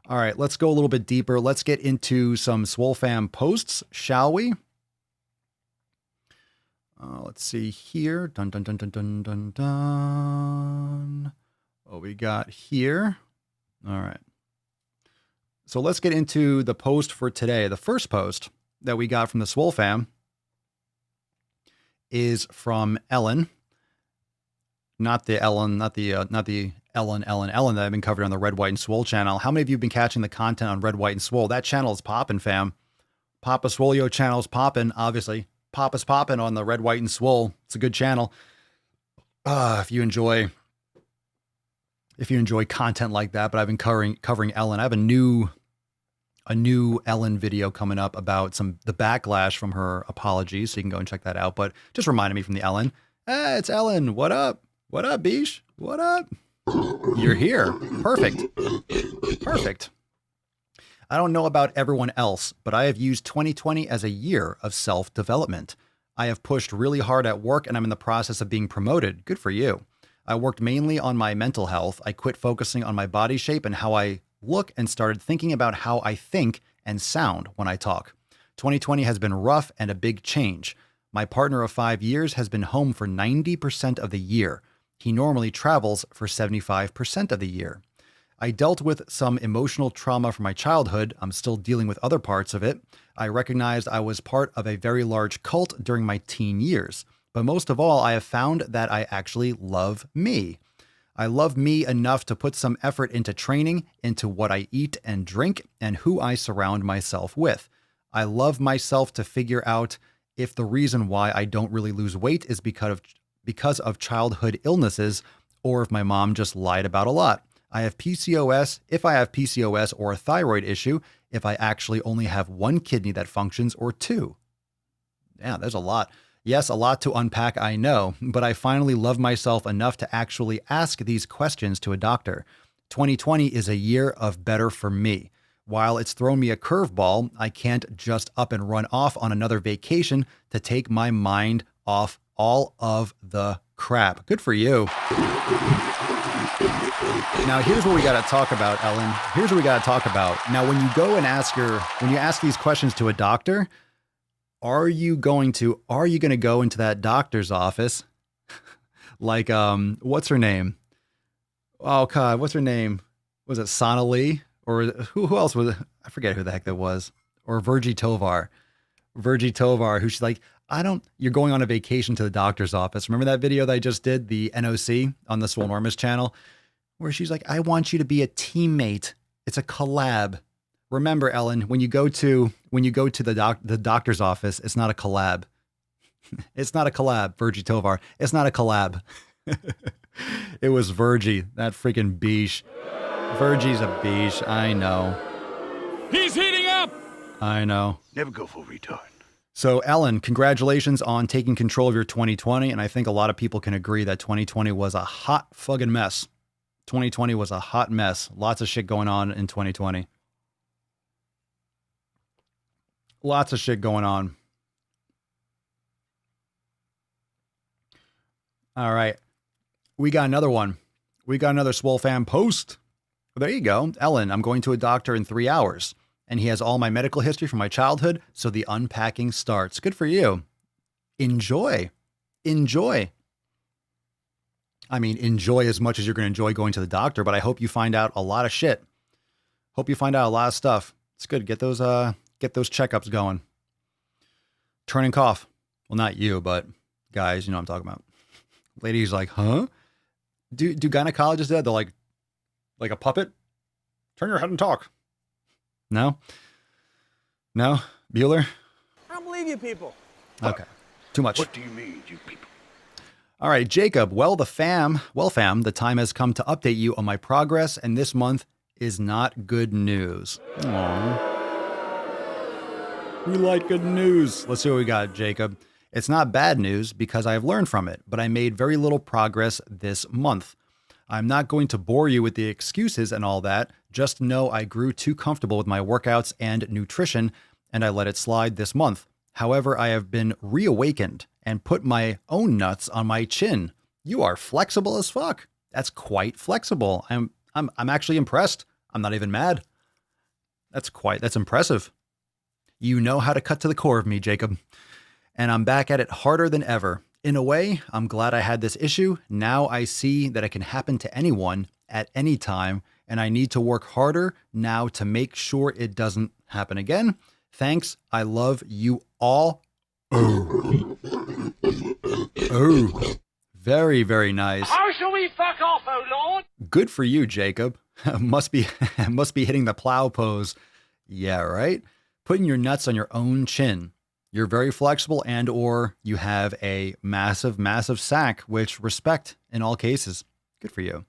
All right, let's go a little bit deeper. Let's get into some Swole fam posts, shall we? Let's see here. Dun, dun, dun, dun, dun, dun, dun. What we got here. All right. So let's get into the post for today. The first post that we got from the Swole fam is from Ellen. Not the Ellen that I've been covering on the Red, White, and Swole channel. How many of you have been catching the content on Red, White, and Swole? That channel is popping, fam. Papa Swolio channel is popping, obviously. Papa's popping on the Red, White, and Swole. It's a good channel. If you enjoy content like that, but I've been covering Ellen. I have a new Ellen video coming up about the backlash from her apologies, so you can go and check that out. But just reminded me from the Ellen. Hey, it's Ellen. What up? What up, Bish? What up? You're here. Perfect. I don't know about everyone else, but I have used 2020 as a year of self-development. I have pushed really hard at work and I'm in the process of being promoted. Good for you. I worked mainly on my mental health. I quit focusing on my body shape and how I look and started thinking about how I think and sound when I talk. 2020 has been rough and a big change. My partner of 5 years has been home for 90% of the year. He normally travels for 75% of the year. I dealt with some emotional trauma from my childhood. I'm still dealing with other parts of it. I recognized I was part of a very large cult during my teen years. But most of all, I have found that I actually love me. I love me enough to put some effort into training, into what I eat and drink, and who I surround myself with. I love myself to figure out if the reason why I don't really lose weight is because of childhood illnesses, or if my mom just lied about a lot. I have PCOS, if I have PCOS or a thyroid issue, if I actually only have one kidney that functions or two. Yeah, there's a lot. Yes, a lot to unpack, I know, but I finally love myself enough to actually ask these questions to a doctor. 2020 is a year of better for me. While it's thrown me a curveball, I can't just up and run off on another vacation to take my mind off all of the crap. Good for you. Now, here's what we got to talk about, Ellen. Here's what we got to talk about. Now, when you go and when you ask these questions to a doctor, are you going to go into that doctor's office like, what's her name? Oh God, what's her name? Was it Sana Lee? Or who else was it? I forget who the heck that was. Or Virgie Tovar, who she's like, you're going on a vacation to the doctor's office. Remember that video that I just did, the NOC on the Swolenormous channel, where she's like, I want you to be a teammate. It's a collab. Remember, Ellen, when you go to the doctor's office, it's not a collab. It's not a collab, Virgie Tovar. It's not a collab. It was Virgie, that freaking beesh. Virgie's a beesh. I know. He's heating up! I know. Never go full retard. So, Ellen, congratulations on taking control of your 2020. And I think a lot of people can agree that 2020 was a hot fucking mess. 2020 was a hot mess. Lots of shit going on in 2020. Lots of shit going on. All right. We got another one. We got another Swole fan post. There you go. Ellen, I'm going to a doctor in 3 hours, and he has all my medical history from my childhood, so the unpacking starts. Good for you. Enjoy. Enjoy. I mean, enjoy as much as you're going to enjoy going to the doctor, but I hope you find out a lot of shit. Hope you find out a lot of stuff. It's good. Get those checkups going. Turn and cough. Well, not you, but guys, you know what I'm talking about. Ladies like, huh? Do gynecologists do that? They're like a puppet? Turn your head and talk. No? No? Bueller? I don't believe you people. Okay. Too much. What do you mean, you people? All right, Jacob. Well, fam, the time has come to update you on my progress, and this month is not good news. Aww. We like good news. Let's see what we got, Jacob. It's not bad news because I have learned from it, but I made very little progress this month. I'm not going to bore you with the excuses and all that. Just know I grew too comfortable with my workouts and nutrition, and I let it slide this month. However, I have been reawakened and put my own nuts on my chin. You are flexible as fuck. That's quite flexible. I'm actually impressed. I'm not even mad. That's impressive. You know how to cut to the core of me, Jacob. And I'm back at it harder than ever. In a way, I'm glad I had this issue. Now I see that it can happen to anyone at any time, and I need to work harder now to make sure it doesn't happen again. Thanks. I love you all. Oh, very, very nice. How shall we fuck off, oh Lord? Good for you, Jacob. must be hitting the plow pose. Yeah, right? Putting your nuts on your own chin. You're very flexible and or you have a massive, massive sack, which respect in all cases. Good for you.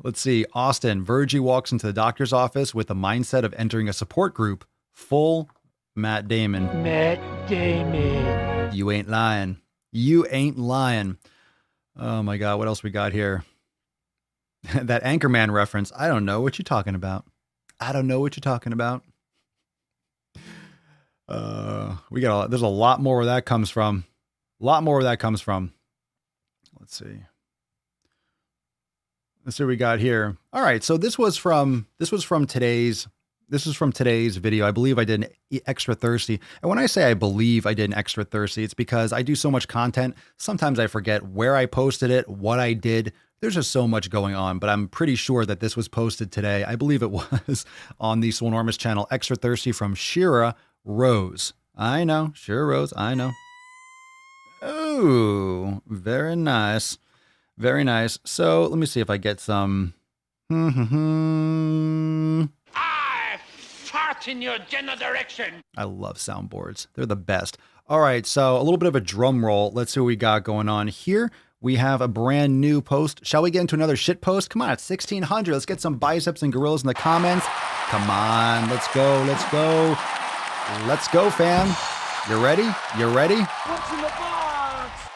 Let's see. Austin, Virgie walks into the doctor's office with the mindset of entering a support group. Full Matt Damon. Matt Damon. You ain't lying. You ain't lying. Oh my God. What else we got here? That Anchorman reference. I don't know what you're talking about. I don't know what you're talking about. There's a lot more where that comes from. A lot more where that comes from. Let's see. Let's see what we got here. All right. So this was from today's video. I believe I did an extra thirsty. And when I say I believe I did an extra thirsty, it's because I do so much content. Sometimes I forget where I posted it, what I did. There's just so much going on, but I'm pretty sure that this was posted today. I believe it was on the Swolenormous channel. Extra thirsty from Shira Rose. I know. Shira Rose. I know. Oh, very nice. Very nice. So let me see if I get some. I fart in your general direction. I love soundboards. They're the best. All right. So a little bit of a drum roll. Let's see what we got going on here. We have a brand new post. Shall we get into another shit post? Come on, it's 1600. Let's get some biceps and gorillas in the comments. Come on, let's go, let's go. Let's go, fam. You ready? You ready? What's in the box?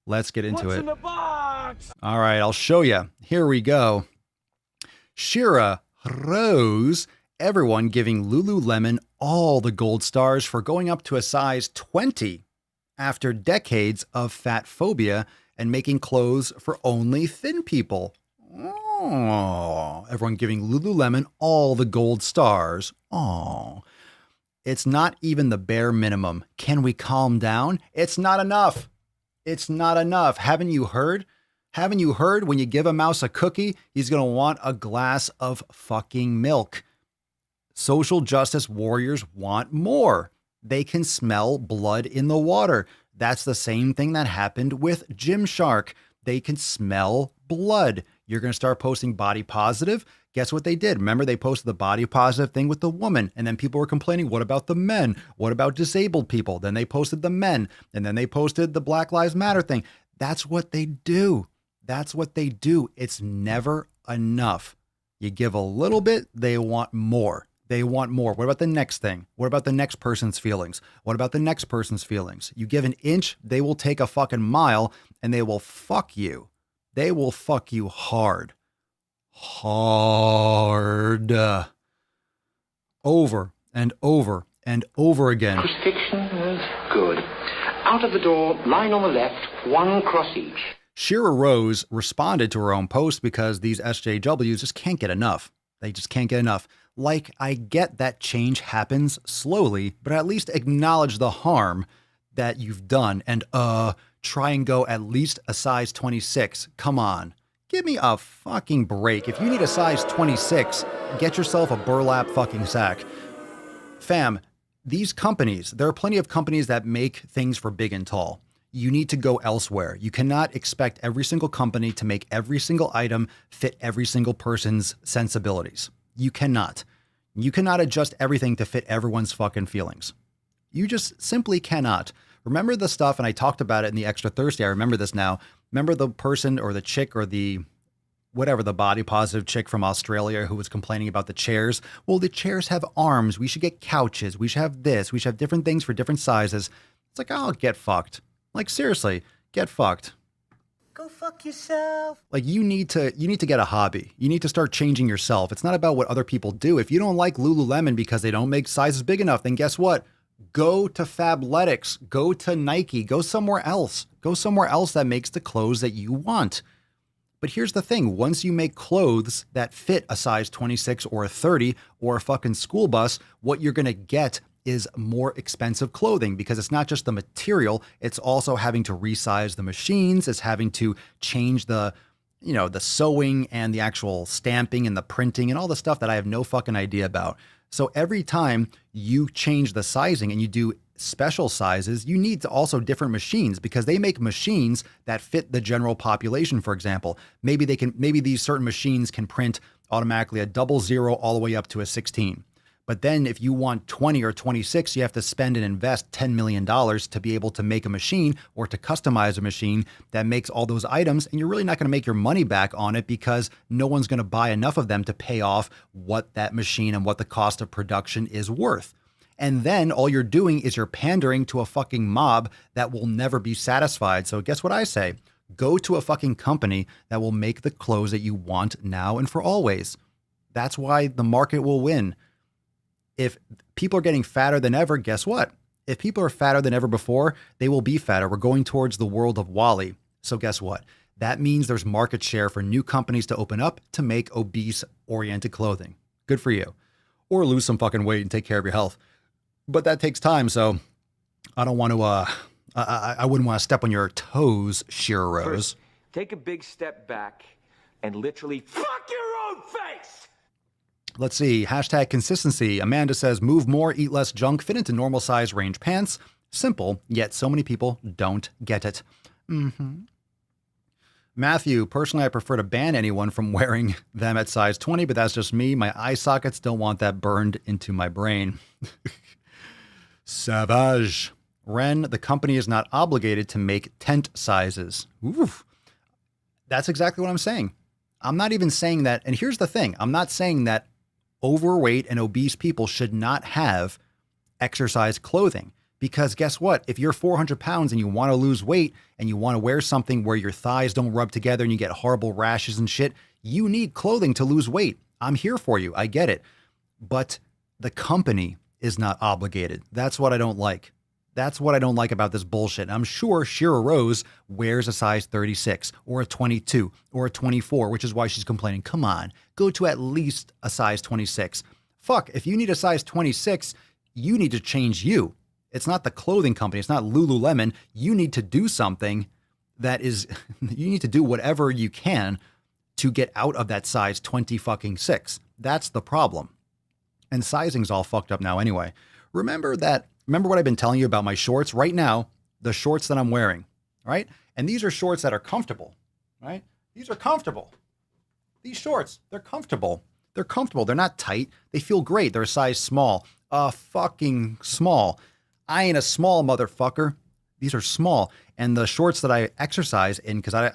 Let's get into What's it. in the box? All right, I'll show you. Here we go. Shira Rose, everyone giving Lululemon all the gold stars for going up to a size 20 after decades of fat phobia and making clothes for only thin people. Oh, everyone giving Lululemon all the gold stars. Oh, it's not even the bare minimum. Can we calm down? It's not enough. It's not enough. Haven't you heard? Haven't you heard when you give a mouse a cookie, he's going to want a glass of fucking milk? Social justice warriors want more. They can smell blood in the water. That's the same thing that happened with Gymshark. They can smell blood. You're going to start posting body positive. Guess what they did? Remember, they posted the body positive thing with the woman. And then people were complaining, what about the men? What about disabled people? Then they posted the men. And then they posted the Black Lives Matter thing. That's what they do. That's what they do. It's never enough. You give a little bit, they want more. They want more. What about the next thing? What about the next person's feelings? What about the next person's feelings? You give an inch, they will take a fucking mile and they will fuck you. They will fuck you hard. Hard. Over and over and over again. Crucifixion is good. Out of the door, line on the left, one cross each. Shira Rose responded to her own post because these SJWs just can't get enough. They just can't get enough. Like, I get that change happens slowly, but at least acknowledge the harm that you've done and try and go at least a size 26. Come on. Give me a fucking break. If you need a size 26, get yourself a burlap fucking sack. Fam, these companies, there are plenty of companies that make things for big and tall. You need to go elsewhere. You cannot expect every single company to make every single item fit every single person's sensibilities. You cannot. You cannot adjust everything to fit everyone's fucking feelings. You just simply cannot. Remember the stuff, and I talked about it in the Extra Thursday. I remember this now. Remember the person or the chick or the whatever, the body positive chick from Australia who was complaining about the chairs? Well, the chairs have arms. We should get couches. We should have this. We should have different things for different sizes. It's like, oh, get fucked. Like, seriously, get fucked. Go fuck yourself. Like, you need to get a hobby. You need to start changing yourself. It's not about what other people do. If you don't like Lululemon because they don't make sizes big enough, then guess what? Go to Fabletics, go to Nike, go somewhere else. Go somewhere else that makes the clothes that you want. But here's the thing. Once you make clothes that fit a size 26 or a 30 or a fucking school bus, what you're going to get is more expensive clothing because it's not just the material. It's also having to resize the machines. It's having to change the sewing and the actual stamping and the printing and all the stuff that I have no fucking idea about. So every time you change the sizing and you do special sizes, you need to also different machines because they make machines that fit the general population. For example, maybe these certain machines can print automatically a 00 all the way up to a 16. But then if you want 20 or 26, you have to spend and invest $10 million to be able to make a machine or to customize a machine that makes all those items. And you're really not going to make your money back on it because no one's going to buy enough of them to pay off what that machine and what the cost of production is worth. And then all you're doing is you're pandering to a fucking mob that will never be satisfied. So guess what I say? Go to a fucking company that will make the clothes that you want now and for always. That's why the market will win. If people are getting fatter than ever, guess what? If people are fatter than ever before, they will be fatter. We're going towards the world of Wall-E. So guess what? That means there's market share for new companies to open up to make obese-oriented clothing. Good for you. Or lose some fucking weight and take care of your health. But that takes time, so I don't want to, I wouldn't want to step on your toes, Shira Rose. First, take a big step back and literally fuck your own face! Let's see. Hashtag consistency. Amanda says, move more, eat less junk, fit into normal size range pants. Simple, yet so many people don't get it. Matthew, personally, I prefer to ban anyone from wearing them at size 20, but that's just me. My eye sockets don't want that burned into my brain. Savage. Ren, the company is not obligated to make tent sizes. Oof. That's exactly what I'm saying. I'm not even saying that. And here's the thing. I'm not saying that overweight and obese people should not have exercise clothing, because guess what? If you're 400 pounds and you want to lose weight and you want to wear something where your thighs don't rub together and you get horrible rashes and shit, you need clothing to lose weight. I'm here for you. I get it. But the company is not obligated. That's what I don't like. That's what I don't like about this bullshit. I'm sure Shira Rose wears a size 36 or a 22 or a 24, which is why she's complaining. Come on, go to at least a size 26. Fuck, if you need a size 26, you need to change you. It's not the clothing company. It's not Lululemon. You need to do something that is, you need to do whatever you can to get out of that size 20 fucking 6. That's the problem. And sizing's all fucked up now anyway. Remember what I've been telling you about my shorts? Right now, the shorts that I'm wearing, right? And these are shorts that are comfortable, right? These are comfortable. These shorts, they're comfortable. They're comfortable. They're not tight. They feel great. They're a size small. Fucking small. I ain't a small motherfucker. These are small. And the shorts that I exercise in, because I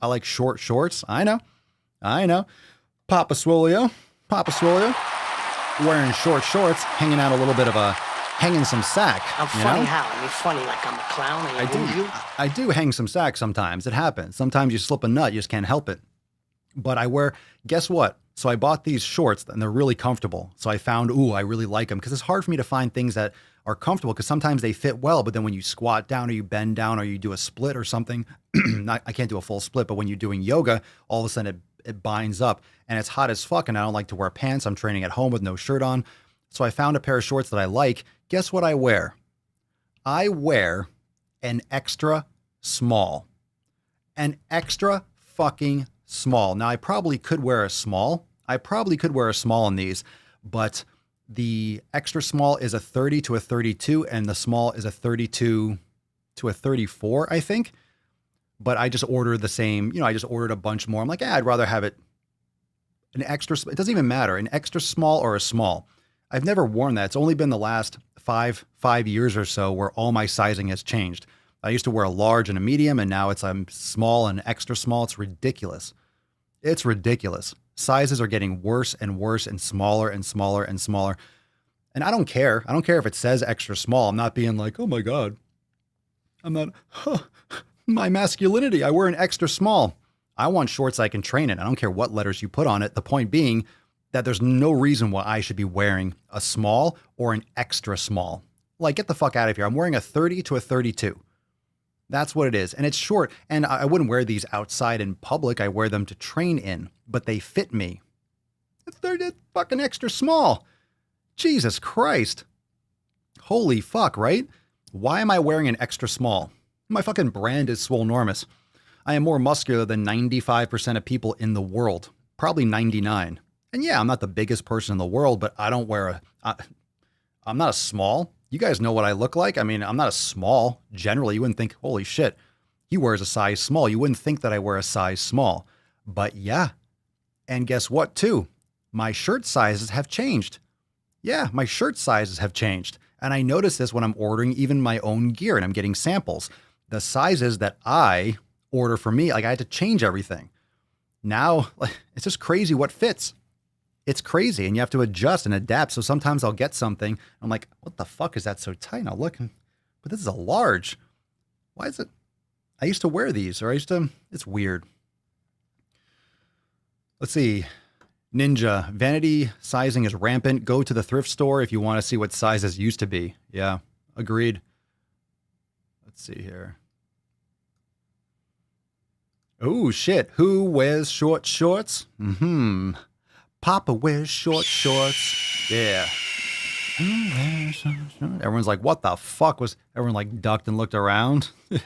like short shorts. I know. Papa Swolio. Wearing short shorts, hanging out a little bit of hanging some sack. I'm funny how? I mean, funny like I'm a clown and I do hang some sack sometimes. It happens. Sometimes you slip a nut, you just can't help it. But guess what? So I bought these shorts and they're really comfortable. So I found, I really like them, because it's hard for me to find things that are comfortable, because sometimes they fit well, but then when you squat down or you bend down or you do a split or something, I can't do a full split, but when you're doing yoga, all of a sudden it binds up and it's hot as fuck. And I don't like to wear pants. I'm training at home with no shirt on. So I found a pair of shorts that I like. Guess what I wear? I wear an extra small. An extra fucking small. Now I probably could wear a small. In these, but the extra small is a 30 to a 32 and the small is a 32 to a 34, I think. But I just ordered the same, I just ordered a bunch more. I'm like, I'd rather have it an extra, it doesn't even matter, an extra small or a small. I've never worn that. It's only been the last five years or so where all my sizing has changed. I used to wear a large and a medium, and now I'm small and extra small. It's ridiculous. It's ridiculous. Sizes are getting worse and worse and smaller and smaller and smaller. And I don't care. I don't care if it says extra small. I'm not being like, oh my God. I'm not, my masculinity, I wear an extra small. I want shorts I can train in. I don't care what letters you put on it. The point being that there's no reason why I should be wearing a small or an extra small. Like, get the fuck out of here. I'm wearing a 30 to a 32. That's what it is. And it's short. And I wouldn't wear these outside in public. I wear them to train in, but they fit me. They're fucking extra small. Jesus Christ. Holy fuck, right? Why am I wearing an extra small? My fucking brand is Swolenormous. I am more muscular than 95% of people in the world. Probably 99. And yeah, I'm not the biggest person in the world, but I don't wear I'm not a small. You guys know what I look like. I mean, I'm not a small. Generally, you wouldn't think, holy shit, he wears a size small. You wouldn't think that I wear a size small. But yeah. And guess what, too? My shirt sizes have changed. Yeah, my shirt sizes have changed. And I notice this when I'm ordering even my own gear and I'm getting samples. The sizes that I order for me, like I had to change everything. Now, it's just crazy what fits. It's crazy, and you have to adjust and adapt. So sometimes I'll get something. I'm like, what the fuck is that so tight? And I'll look, but this is a large. Why is it? I used to wear these, or it's weird. Let's see. Ninja, vanity sizing is rampant. Go to the thrift store if you want to see what sizes used to be. Yeah, agreed. Let's see here. Oh, shit. Who wears short shorts? Papa wears short shorts. Yeah. Everyone's like, what the fuck was... Everyone like ducked and looked around. Why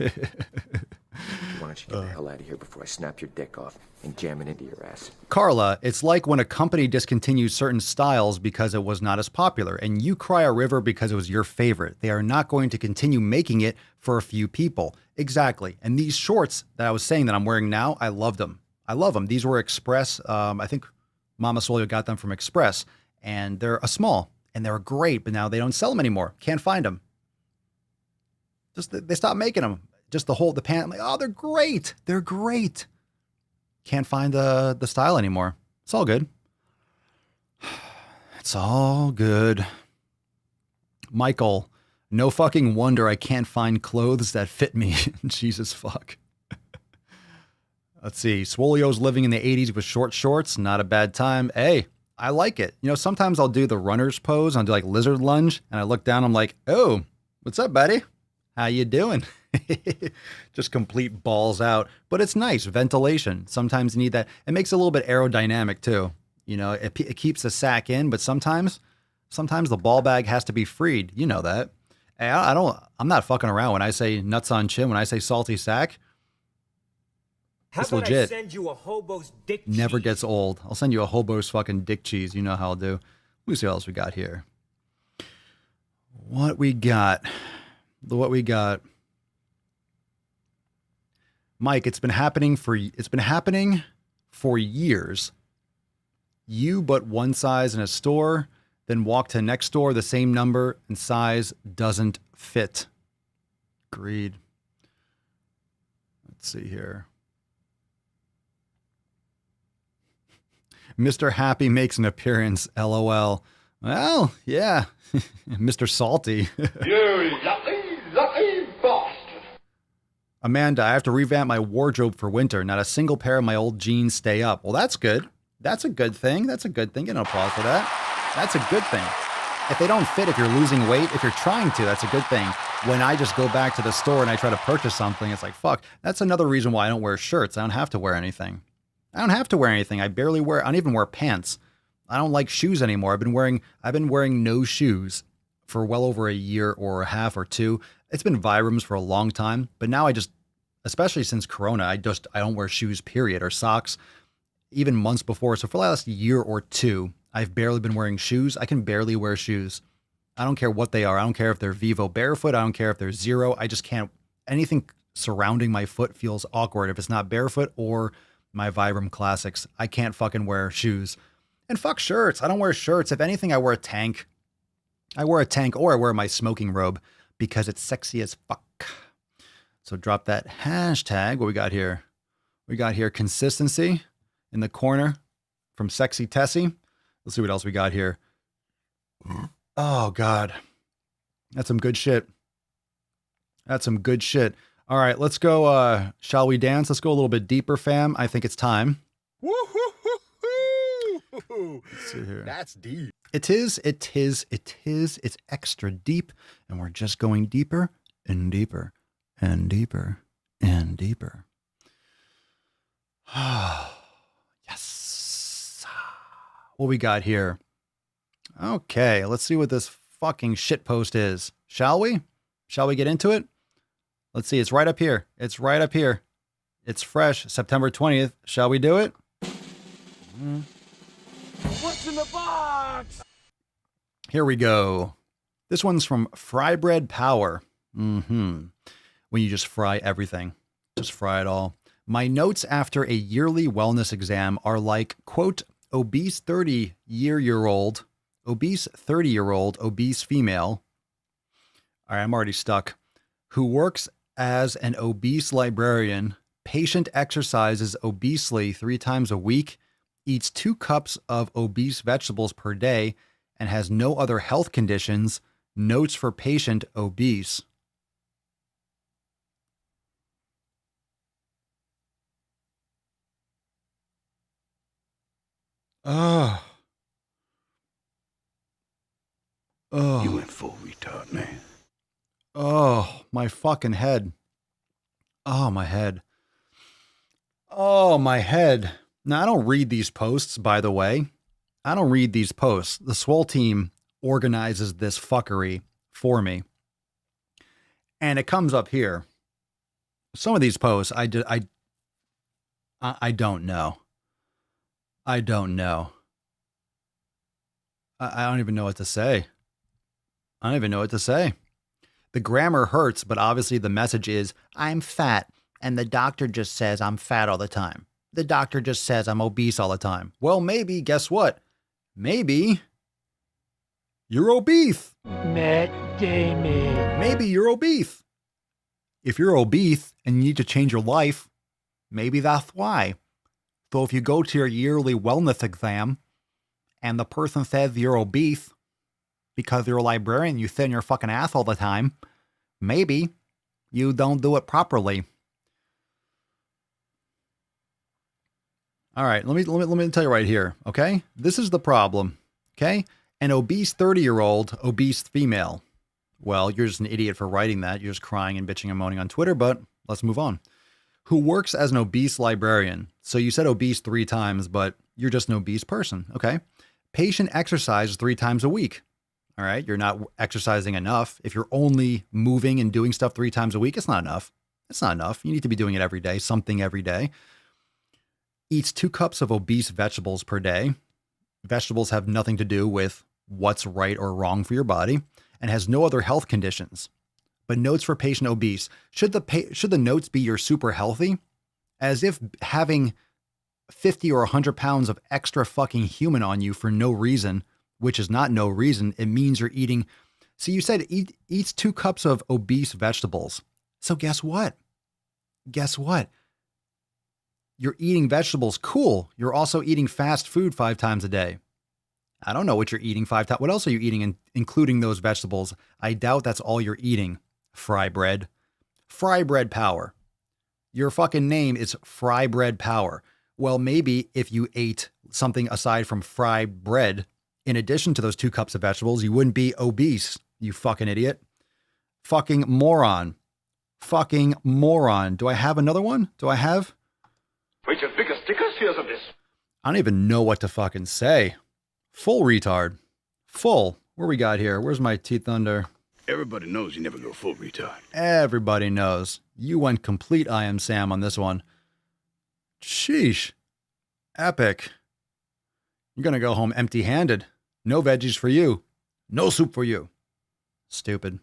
don't you get the hell out of here before I snap your dick off and jam it into your ass? Carla, it's like when a company discontinues certain styles because it was not as popular, and you cry a river because it was your favorite. They are not going to continue making it for a few people. Exactly. And these shorts that I was saying that I'm wearing now, I loved them. I love them. These were Express. I think Mama Swolio got them from Express, and they're a small, and they're great, but now they don't sell them anymore. Can't find them. Just they stopped making them. Just the pant. I'm like, oh, they're great. They're great. can't find the style anymore. It's all good. It's all good. Michael, no fucking wonder I can't find clothes that fit me. Jesus fuck. Let's see. Swolio's living in the 80s with short shorts. Not a bad time. Hey, I like it. You know, sometimes I'll do the runner's pose. I'll do like lizard lunge. And I look down. I'm like, oh, what's up, buddy? How you doing? Just complete balls out. But it's nice. Ventilation. Sometimes you need that. It makes it a little bit aerodynamic too. You know, it keeps the sack in. But sometimes the ball bag has to be freed. You know that. Hey, I'm not fucking around when I say nuts on chin. When I say salty sack. It's legit. I send you a hobo's dick Never cheese? gets old. I'll send you a hobo's fucking dick cheese. You know how I'll do. Let me see what else we got here. What we got? Mike, it's been happening for years. You but one size in a store, then walk to next store, the same number and size doesn't fit. Agreed. Let's see here. Mr. Happy makes an appearance. LOL. Well, yeah. Mr. Salty. You lucky bastard. Amanda, I have to revamp my wardrobe for winter. Not a single pair of my old jeans stay up. Well, that's good. That's a good thing. Get an applause for that. That's a good thing. If they don't fit, if you're losing weight, if you're trying to, that's a good thing. When I just go back to the store and I try to purchase something, it's like, fuck. That's another reason why I don't wear shirts. I don't have to wear anything. I don't even wear pants. I don't like shoes anymore. I've been wearing no shoes for well over a year or a half or two. It's been Vibrams for a long time, but now especially since Corona, I don't wear shoes, period, or socks, even months before. So for the last year or two, I've barely been wearing shoes. I can barely wear shoes. I don't care what they are. I don't care if they're Vivo barefoot. I don't care if they're Zero. I just can't. Anything surrounding my foot feels awkward if it's not barefoot or my Vibram Classics. I can't fucking wear shoes. And fuck shirts. I don't wear shirts. If anything, I wear a tank. Or I wear my smoking robe because it's sexy as fuck. So drop that hashtag. What we got here? We got here consistency in the corner from Sexy Tessie. Let's see what else we got here. Oh, God. That's some good shit. All right, let's go. Shall we dance? Let's go a little bit deeper, fam. I think it's time. Let's see here. That's deep. It is. It's extra deep. And we're just going deeper and deeper and deeper and deeper. Yes. What we got here? Okay, let's see what this fucking shit post is. Shall we? Shall we get into it? Let's see. It's right up here. It's fresh. September 20th. Shall we do it? What's in the box? Here we go. This one's from Fry Bread Power. When you just fry everything. Just fry it all. My notes after a yearly wellness exam are like, quote, obese 30-year-old, obese female. All right, I'm already stuck. Who works as an obese librarian. Patient exercises obesely 3 times a week, eats 2 cups of obese vegetables per day, and has no other health conditions. Notes for patient obese. Oh. You went full retard, man. Oh, my fucking head. Oh, my head. Oh, my head. Now, I don't read these posts, by the way. I don't read these posts. The Swole team organizes this fuckery for me. And it comes up here. Some of these posts, I don't know. I don't know. I don't even know what to say. The grammar hurts, but obviously the message is, I'm fat, and the doctor just says I'm fat all the time. The doctor just says I'm obese all the time. Well, maybe, guess what? Maybe you're obese. Matt Damon. Maybe you're obese. If you're obese and you need to change your life, maybe that's why. So if you go to your yearly wellness exam and the person says you're obese because you're a librarian, you sit in your fucking ass all the time, maybe you don't do it properly. All right, let me tell you right here, okay? This is the problem, okay? An obese 30-year-old, obese female. Well, you're just an idiot for writing that. You're just crying and bitching and moaning on Twitter, but let's move on. Who works as an obese librarian. So you said obese 3 times, but you're just an obese person, okay? Patient exercise 3 times a week. All right, you're not exercising enough. If you're only moving and doing stuff 3 times a week, it's not enough. It's not enough. You need to be doing it every day, something every day. Eats 2 cups of obese vegetables per day. Vegetables have nothing to do with what's right or wrong for your body and has no other health conditions. But notes for patient obese. Should the notes be you're super healthy? As if having 50 or 100 pounds of extra fucking human on you for no reason, which is not no reason, it means you're eating. So you said eats 2 cups of obese vegetables. So guess what? Guess what? You're eating vegetables. Cool. You're also eating fast food 5 times a day. I don't know what you're eating 5 times. What else are you eating, including those vegetables? I doubt that's all you're eating. Fry bread. Fry bread power. Your fucking name is Fry Bread Power. Well, maybe if you ate something aside from fried bread, in addition to those 2 cups of vegetables, you wouldn't be obese, you fucking idiot. Fucking moron. Fucking moron. Do I have another one? Do I have? Wait, your bigger stickers? Here's of this. I don't even know what to fucking say. Full retard. Full. What we got here? Where's my teeth under? Everybody knows you never go full retard. Everybody knows. You went complete I Am Sam on this one. Sheesh. Epic. You're going to go home empty-handed. No veggies for you. No soup for you. Stupid.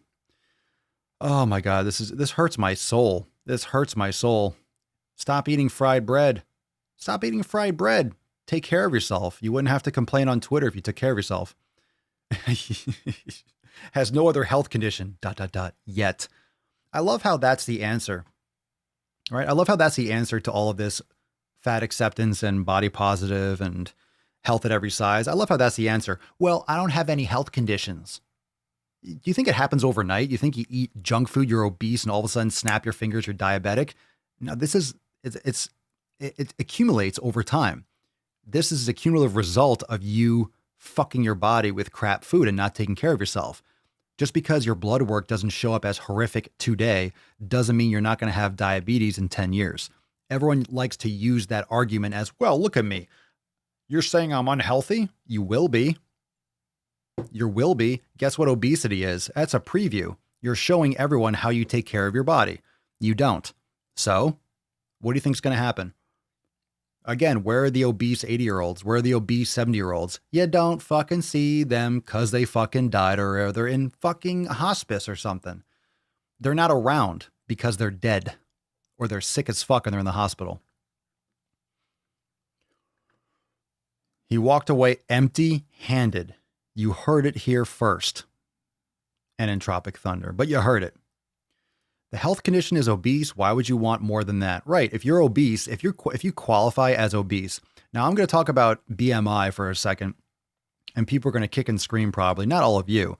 Oh my God, this hurts my soul. This hurts my soul. Stop eating fried bread. Stop eating fried bread. Take care of yourself. You wouldn't have to complain on Twitter if you took care of yourself. Has no other health condition, ... yet. I love how that's the answer. Right? I love how that's the answer to all of this fat acceptance and body positive and health at every size. I love how that's the answer. Well, I don't have any health conditions. Do you think it happens overnight? You think you eat junk food, you're obese, and all of a sudden snap your fingers, you're diabetic? No, it accumulates over time. This is a cumulative result of you fucking your body with crap food and not taking care of yourself. Just because your blood work doesn't show up as horrific today doesn't mean you're not going to have diabetes in 10 years. Everyone likes to use that argument as, well, look at me. You're saying I'm unhealthy? You will be. You will be. Guess what obesity is? That's a preview. You're showing everyone how you take care of your body. You don't. So, what do you think is going to happen? Again, where are the obese 80-year-olds? Where are the obese 70-year-olds? You don't fucking see them because they fucking died or they're in fucking hospice or something. They're not around because they're dead or they're sick as fuck and they're in the hospital. He walked away empty-handed. You heard it here first. And in Tropic Thunder, but you heard it. The health condition is obese. Why would you want more than that? Right. If you're obese, if you qualify as obese. Now I'm going to talk about BMI for a second, and people are going to kick and scream probably. Not all of you,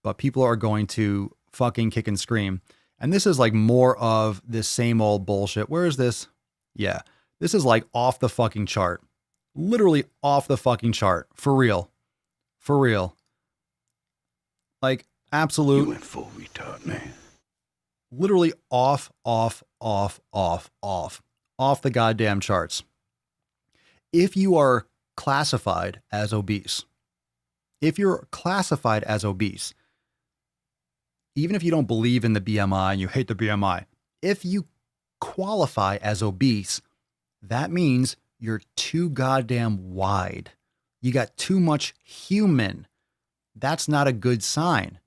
but people are going to fucking kick and scream. And this is like more of this same old bullshit. Where is this? Yeah. This is like off the fucking chart. Literally off the fucking chart. For real. For real. Like absolute. You went full retard, man. Literally off the goddamn charts. If you are classified as obese, even if you don't believe in the BMI and you hate the BMI, if you qualify as obese, that means you're too goddamn wide. You got too much human. That's not a good sign.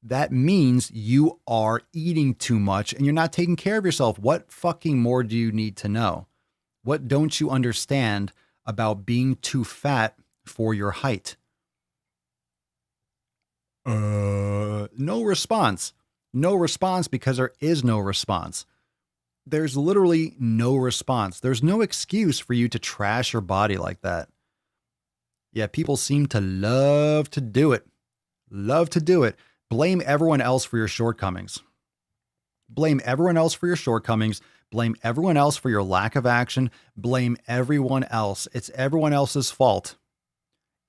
That means you are eating too much and you're not taking care of yourself. What fucking more do you need to know? What don't you understand about being too fat for your height? No response. No response because there is no response. There's literally no response. There's no excuse for you to trash your body like that. Yeah, people seem to love to do it. Love to do it. Blame everyone else for your shortcomings. Blame everyone else for your shortcomings. Blame everyone else for your lack of action. Blame everyone else. It's everyone else's fault.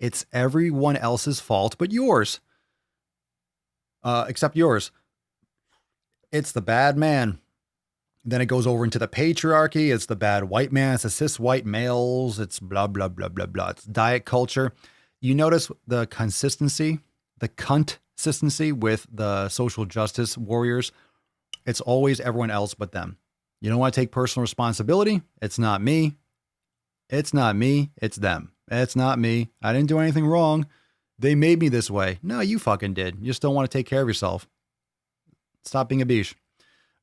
It's everyone else's fault but yours. Except yours. It's the bad man. Then it goes over into the patriarchy. It's the bad white man. It's the cis white males. It's blah, blah, blah, blah, blah. It's diet culture. You notice the consistency, the consistency with the social justice warriors. It's always everyone else but them. You don't want to take personal responsibility. It's not me. It's not me. It's them. It's not me. I didn't do anything wrong. They made me this way. No, you fucking did. You just don't want to take care of yourself. Stop being a biche.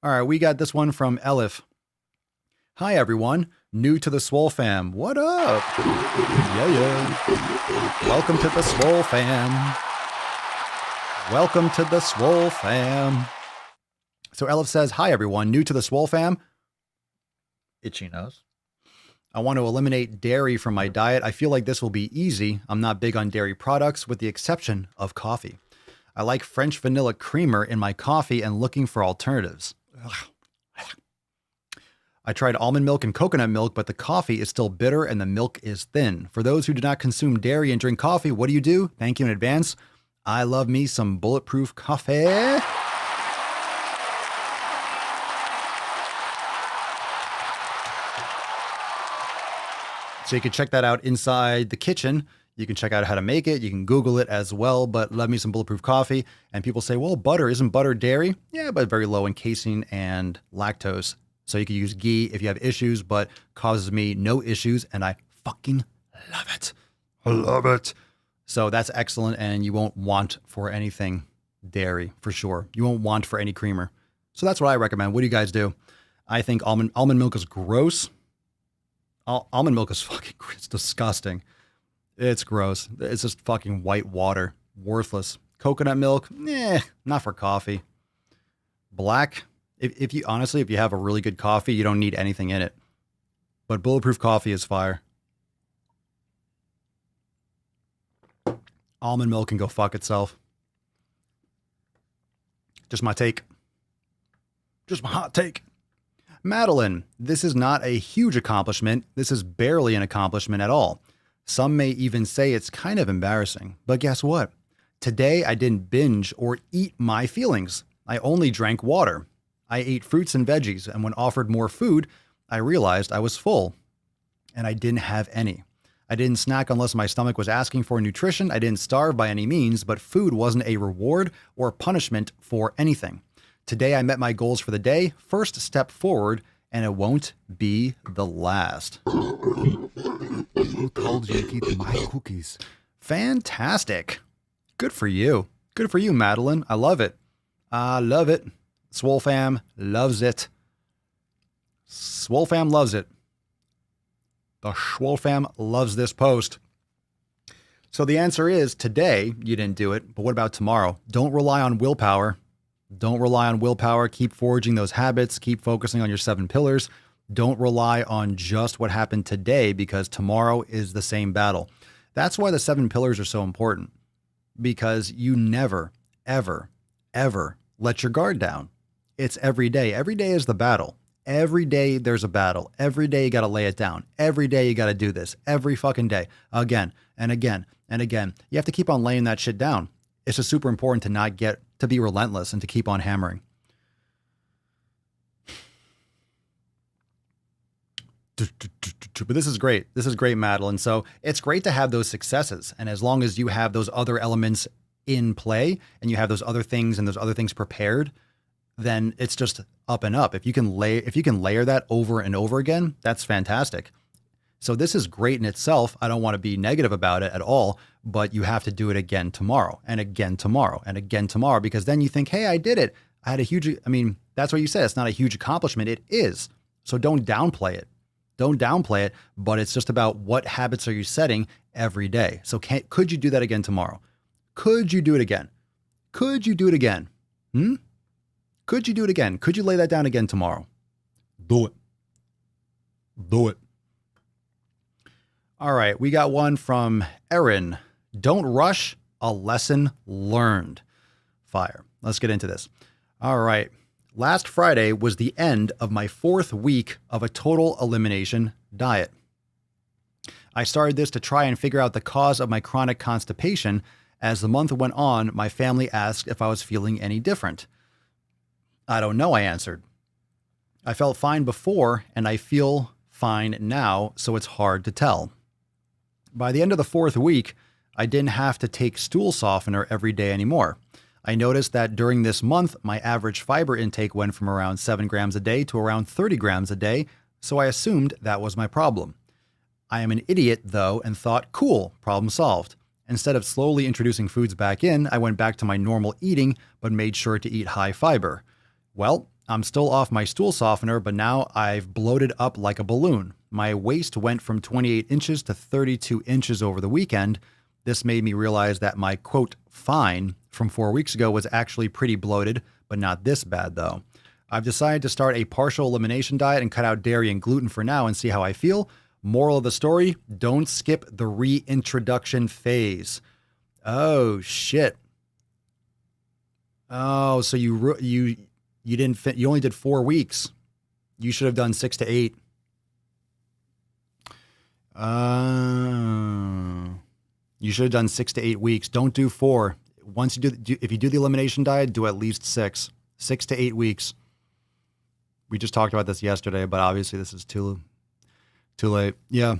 All right, we got this one from Elif. Hi, everyone. New to the Swole fam. What up? Yeah. Welcome to the Swole fam. Welcome to the Swole fam. So Elif says, hi, everyone. New to the Swole fam. Itchy nose. I want to eliminate dairy from my diet. I feel like this will be easy. I'm not big on dairy products with the exception of coffee. I like French vanilla creamer in my coffee and looking for alternatives. I tried almond milk and coconut milk, but the coffee is still bitter and the milk is thin. For those who do not consume dairy and drink coffee, what do? Thank you in advance. I love me some bulletproof coffee. So you can check that out inside the kitchen. You can check out how to make it. You can Google it as well, but love me some bulletproof coffee. And people say, well, butter, isn't butter dairy? Yeah, but very low in casein and lactose. So you can use ghee if you have issues, but causes me no issues. And I fucking love it. I love it. So that's excellent. And you won't want for anything dairy for sure. You won't want for any creamer. So that's what I recommend. What do you guys do? I think almond milk is gross. Almond milk is fucking, it's disgusting. It's gross. It's just fucking white water. Worthless. Coconut milk, not for coffee. Black, if you have a really good coffee, you don't need anything in it. But bulletproof coffee is fire. Almond milk can go fuck itself. Just my take. Just my hot take. Madeline, this is not a huge accomplishment. This is barely an accomplishment at all. Some may even say it's kind of embarrassing. But guess what? Today I didn't binge or eat my feelings. I only drank water. I ate fruits and veggies, and when offered more food, I realized I was full. And I didn't have any. I didn't snack unless my stomach was asking for nutrition. I didn't starve by any means, but food wasn't a reward or punishment for anything. Today I met my goals for the day. First step forward, and it won't be the last. Who told you to eat my cookies? Fantastic. Good for you. Good for you, Madeline. I love it. I love it. Swole fam loves it. Swole fam loves it. The Swole fam loves this post. So the answer is today you didn't do it, but what about tomorrow? Don't rely on willpower. Don't rely on willpower. Keep forging those habits. Keep focusing on your 7 pillars. Don't rely on just what happened today because tomorrow is the same battle. That's why the 7 pillars are so important because you never, ever, ever let your guard down. It's every day. Every day is the battle. Every day there's a battle. Every day you got to lay it down. Every day you got to do this. Every fucking day. Again and again and again. You have to keep on laying that shit down. It's just super important to be relentless and to keep on hammering. But this is great. This is great, Madeline. So it's great to have those successes. And as long as you have those other elements in play and you have those other things and those other things prepared, then it's just up and up. If you can layer that over and over again, that's fantastic. So this is great in itself. I don't want to be negative about it at all, but you have to do it again tomorrow and again tomorrow and again tomorrow, because then you think, hey, I did it. That's what you said. It's not a huge accomplishment. It is. So don't downplay it. Don't downplay it, but it's just about what habits are you setting every day. So could you do that again tomorrow? Could you do it again? Could you do it again? Could you do it again? Could you lay that down again tomorrow? Do it. Do it. All right, we got one from Erin. Don't rush, a lesson learned. Fire. Let's get into this. All right. Last Friday was the end of my 4th week of a total elimination diet. I started this to try and figure out the cause of my chronic constipation. As the month went on, my family asked if I was feeling any different. I don't know, I answered. I felt fine before, and I feel fine now, so it's hard to tell. By the end of the 4th week, I didn't have to take stool softener every day anymore. I noticed that during this month, my average fiber intake went from around 7 grams a day to around 30 grams a day, so I assumed that was my problem. I am an idiot, though, and thought, cool, problem solved. Instead of slowly introducing foods back in, I went back to my normal eating, but made sure to eat high fiber. Well, I'm still off my stool softener, but now I've bloated up like a balloon. My waist went from 28 inches to 32 inches over the weekend. This made me realize that my, quote, fine from 4 weeks ago was actually pretty bloated, but not this bad, though. I've decided to start a partial elimination diet and cut out dairy and gluten for now and see how I feel. Moral of the story, don't skip the reintroduction phase. Oh, shit. Oh, so you didn't fit, you only did 4 weeks. You should have done 6 to 8. You should have done 6 to 8 weeks. Don't do 4. Once you if you do the elimination diet, do at least 6 to 8 weeks. We just talked about this yesterday, but obviously this is too late. Yeah.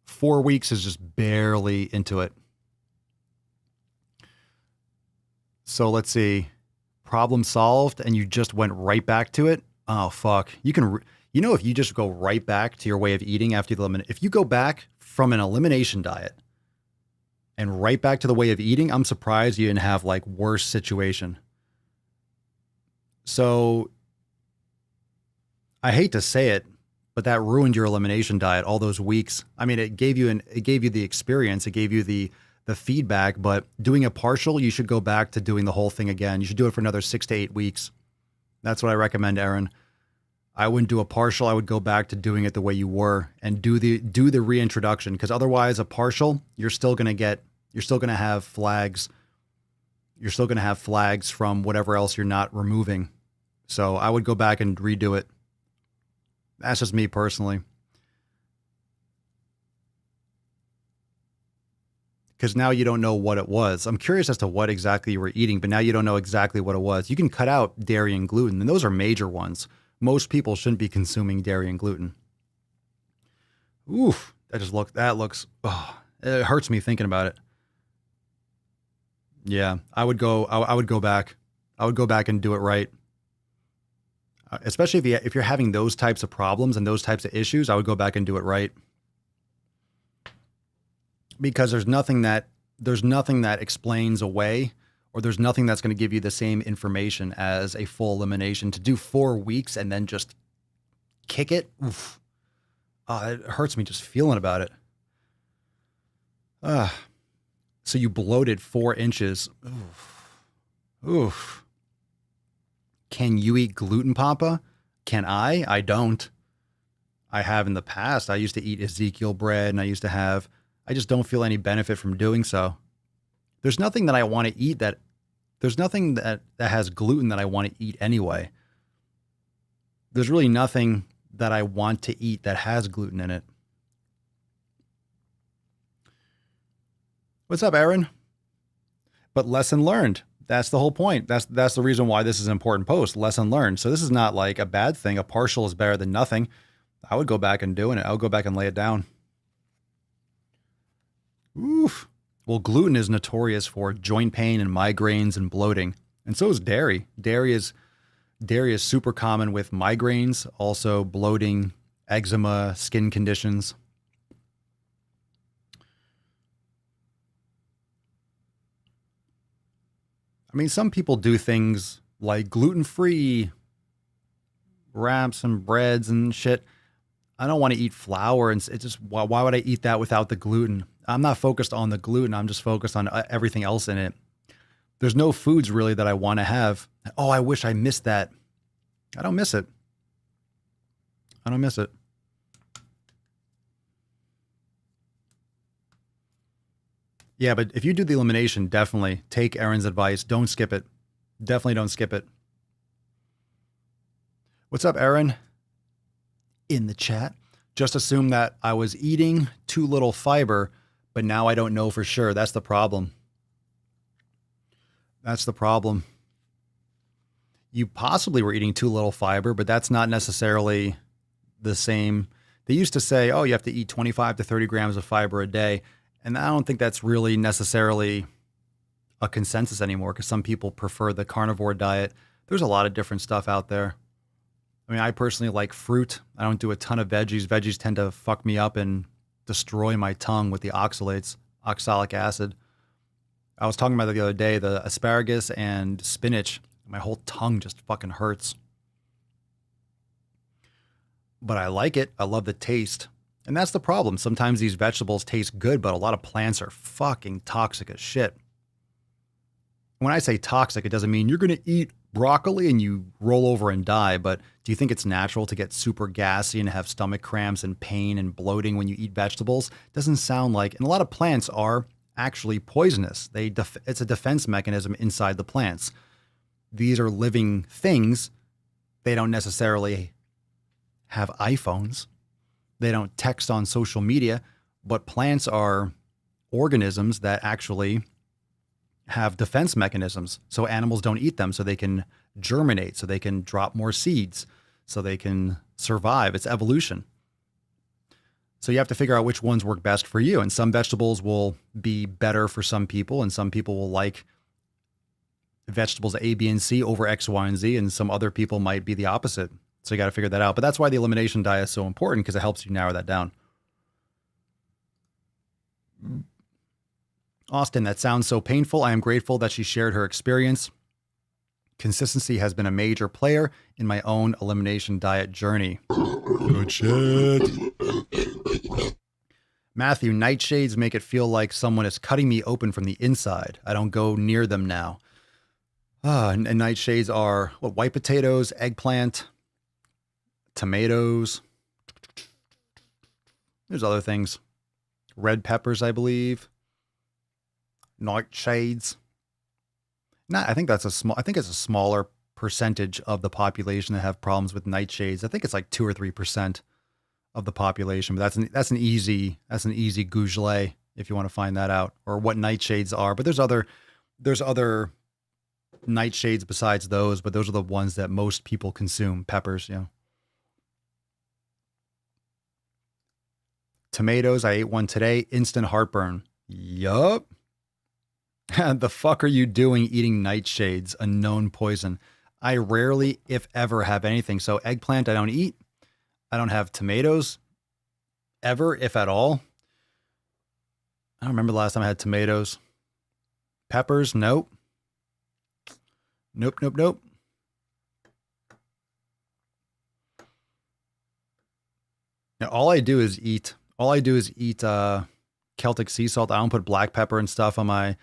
4 weeks is just barely into it. So let's see. Problem solved, and you just went right back to it. Oh, fuck. If you just go right back to your way of eating after the elimination, if you go back from an elimination diet and right back to the way of eating, I'm surprised you didn't have like worse situation. So I hate to say it, but that ruined your elimination diet all those weeks. I mean, it gave you the experience, it gave you the feedback, but doing a partial, you should go back to doing the whole thing again. You should do it for another 6 to 8 weeks. That's what I recommend, Aaron. I wouldn't do a partial. I would go back to doing it the way you were and do the reintroduction, because otherwise a partial, you're still going to have flags. You're still going to have flags from whatever else you're not removing. So I would go back and redo it. That's just me personally. Because now you don't know what it was. I'm curious as to what exactly you were eating, but now you don't know exactly what it was. You can cut out dairy and gluten, and those are major ones. Most people shouldn't be consuming dairy and gluten. Oof, that looks, it hurts me thinking about it. Yeah, I would go back. I would go back and do it right. Especially if you're having those types of problems and those types of issues, I would go back and do it right. Because there's nothing that explains away, or there's nothing that's going to give you the same information as a full elimination. To do 4 weeks and then just kick it, oof. It hurts me just feeling about it. So you bloated 4 inches. Oof. Can you eat gluten, Papa? Can I? I don't. I have in the past. I used to eat Ezekiel bread, and I just don't feel any benefit from doing so. There's nothing that I want to eat there's nothing that has gluten that I want to eat anyway. There's really nothing that I want to eat that has gluten in it. What's up, Aaron? But lesson learned. That's the whole point. That's the reason why this is an important post. Lesson learned. So this is not like a bad thing. A partial is better than nothing. I would go back and doing it. I would go back and lay it down. Oof. Well, gluten is notorious for joint pain and migraines and bloating. And so is dairy. Dairy is super common with migraines, also bloating, eczema, skin conditions. I mean, some people do things like gluten-free wraps and breads and shit. I don't want to eat flour, and it's just, why would I eat that without the gluten? I'm not focused on the gluten. I'm just focused on everything else in it. There's no foods really that I want to have. Oh, I wish I missed that. I don't miss it. I don't miss it. Yeah, but if you do the elimination, definitely take Aaron's advice. Don't skip it. Definitely don't skip it. What's up, Aaron? In the chat. Just assume that I was eating too little fiber, but now I don't know for sure. That's the problem. That's the problem. You possibly were eating too little fiber, but that's not necessarily the same. They used to say, oh, you have to eat 25 to 30 grams of fiber a day. And I don't think that's really necessarily a consensus anymore because some people prefer the carnivore diet. There's a lot of different stuff out there. I mean, I personally like fruit. I don't do a ton of veggies. Veggies tend to fuck me up and destroy my tongue with the oxalates, oxalic acid. I was talking about it the other day, the asparagus and spinach. My whole tongue just fucking hurts. But I like it. I love the taste. And that's the problem. Sometimes these vegetables taste good, but a lot of plants are fucking toxic as shit. When I say toxic, it doesn't mean you're going to eat broccoli and you roll over and die. But do you think it's natural to get super gassy and have stomach cramps and pain and bloating when you eat vegetables? Doesn't sound like. And a lot of plants are actually poisonous. It's a defense mechanism inside the plants. These are living things. They don't necessarily have iPhones. They don't text on social media, but plants are organisms that actually have defense mechanisms. So animals don't eat them so they can germinate, so they can drop more seeds, so they can survive. It's evolution. So you have to figure out which ones work best for you. And some vegetables will be better for some people, and some people will like vegetables A, B, and C over X, Y, and Z, and some other people might be the opposite. So you got to figure that out. But that's why the elimination diet is so important, because it helps you narrow that down. Austin, that sounds so painful. I am grateful that she shared her experience. Consistency has been a major player in my own elimination diet journey. Good shit. Matthew, nightshades make it feel like someone is cutting me open from the inside. I don't go near them now. And nightshades are what? White potatoes, eggplant, tomatoes. There's other things. Red peppers, I believe. Nightshades. I think it's a smaller percentage of the population that have problems with nightshades. I think it's like 2 or 3% of the population, but that's an easy Google if you want to find that out, or what nightshades are. But there's other nightshades besides those, but those are the ones that most people consume. Peppers, you know. Tomatoes, I ate one today. Instant heartburn. Yup. The fuck are you doing eating nightshades, a known poison? I rarely, if ever, have anything. So eggplant, I don't eat. I don't have tomatoes ever, if at all. I don't remember the last time I had tomatoes. Peppers, nope. Nope. Now, all I do is eat Celtic sea salt. I don't put black pepper and stuff on my...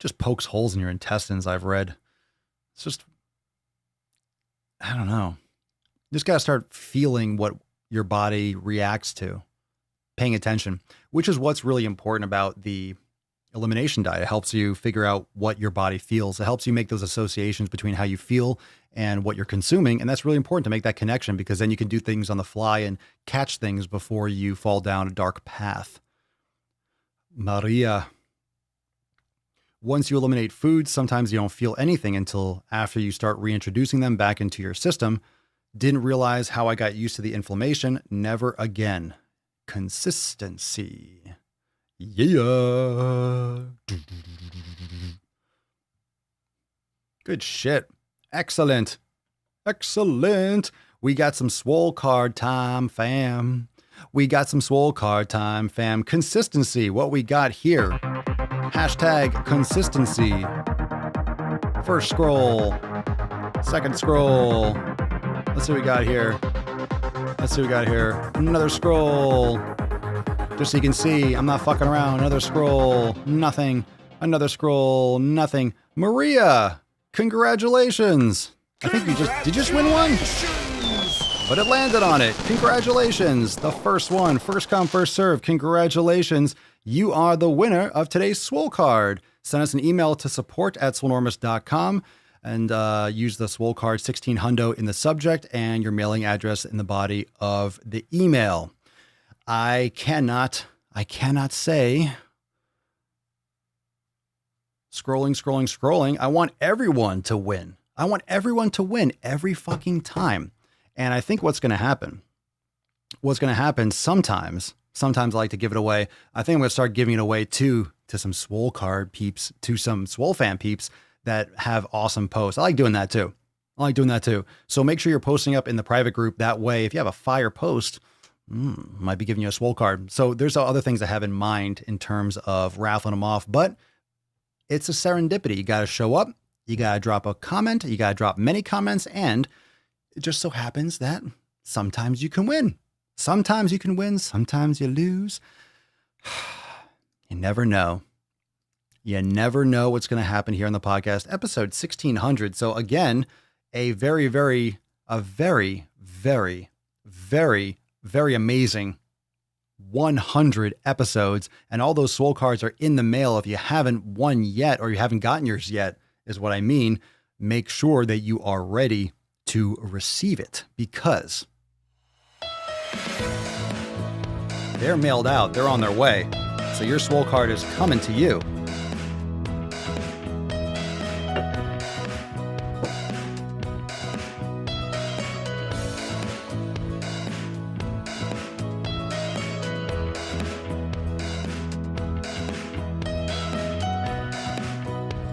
Just pokes holes in your intestines, I've read. It's just... I don't know. You just got to start feeling what your body reacts to. Paying attention. Which is what's really important about the elimination diet. It helps you figure out what your body feels. It helps you make those associations between how you feel and what you're consuming. And that's really important to make that connection, because then you can do things on the fly and catch things before you fall down a dark path. Maria. Once you eliminate foods, sometimes you don't feel anything until after you start reintroducing them back into your system. Didn't realize how I got used to the inflammation. Never again. Consistency. Yeah. Good shit. Excellent. We got some swole card time, fam. Consistency. What we got here. Hashtag consistency. First scroll. Second scroll. Let's see what we got here. Another scroll. Just so you can see, I'm not fucking around. Another scroll. Nothing. Another scroll. Nothing. Maria, congratulations. I think did you just win one? but it landed on it. Congratulations. The first one, first come, first serve. Congratulations. You are the winner of today's Swole card. Send us an email to support@swolenormous.com and use the Swole card 16 hundo in the subject and your mailing address in the body of the email. I cannot say scrolling. I want everyone to win. I want everyone to win every fucking time. And I think what's going to happen sometimes I like to give it away. I think I'm going to start giving it away to some Swole card peeps, to some Swole fan peeps that have awesome posts. I like doing that too. So make sure you're posting up in the private group. That way, if you have a fire post, might be giving you a Swole card. So there's other things I have in mind in terms of raffling them off, but it's a serendipity. You got to show up. You got to drop a comment. You got to drop many comments. And it just so happens that sometimes you can win. Sometimes you can win. Sometimes you lose. You never know. You never know what's going to happen here on the podcast. Episode 1600. So again, a very, very amazing 100 episodes. And all those Swole cards are in the mail. If you haven't won yet, or you haven't gotten yours yet, is what I mean. Make sure that you are ready to receive it, because they're mailed out. They're on their way. So your Swole card is coming to you.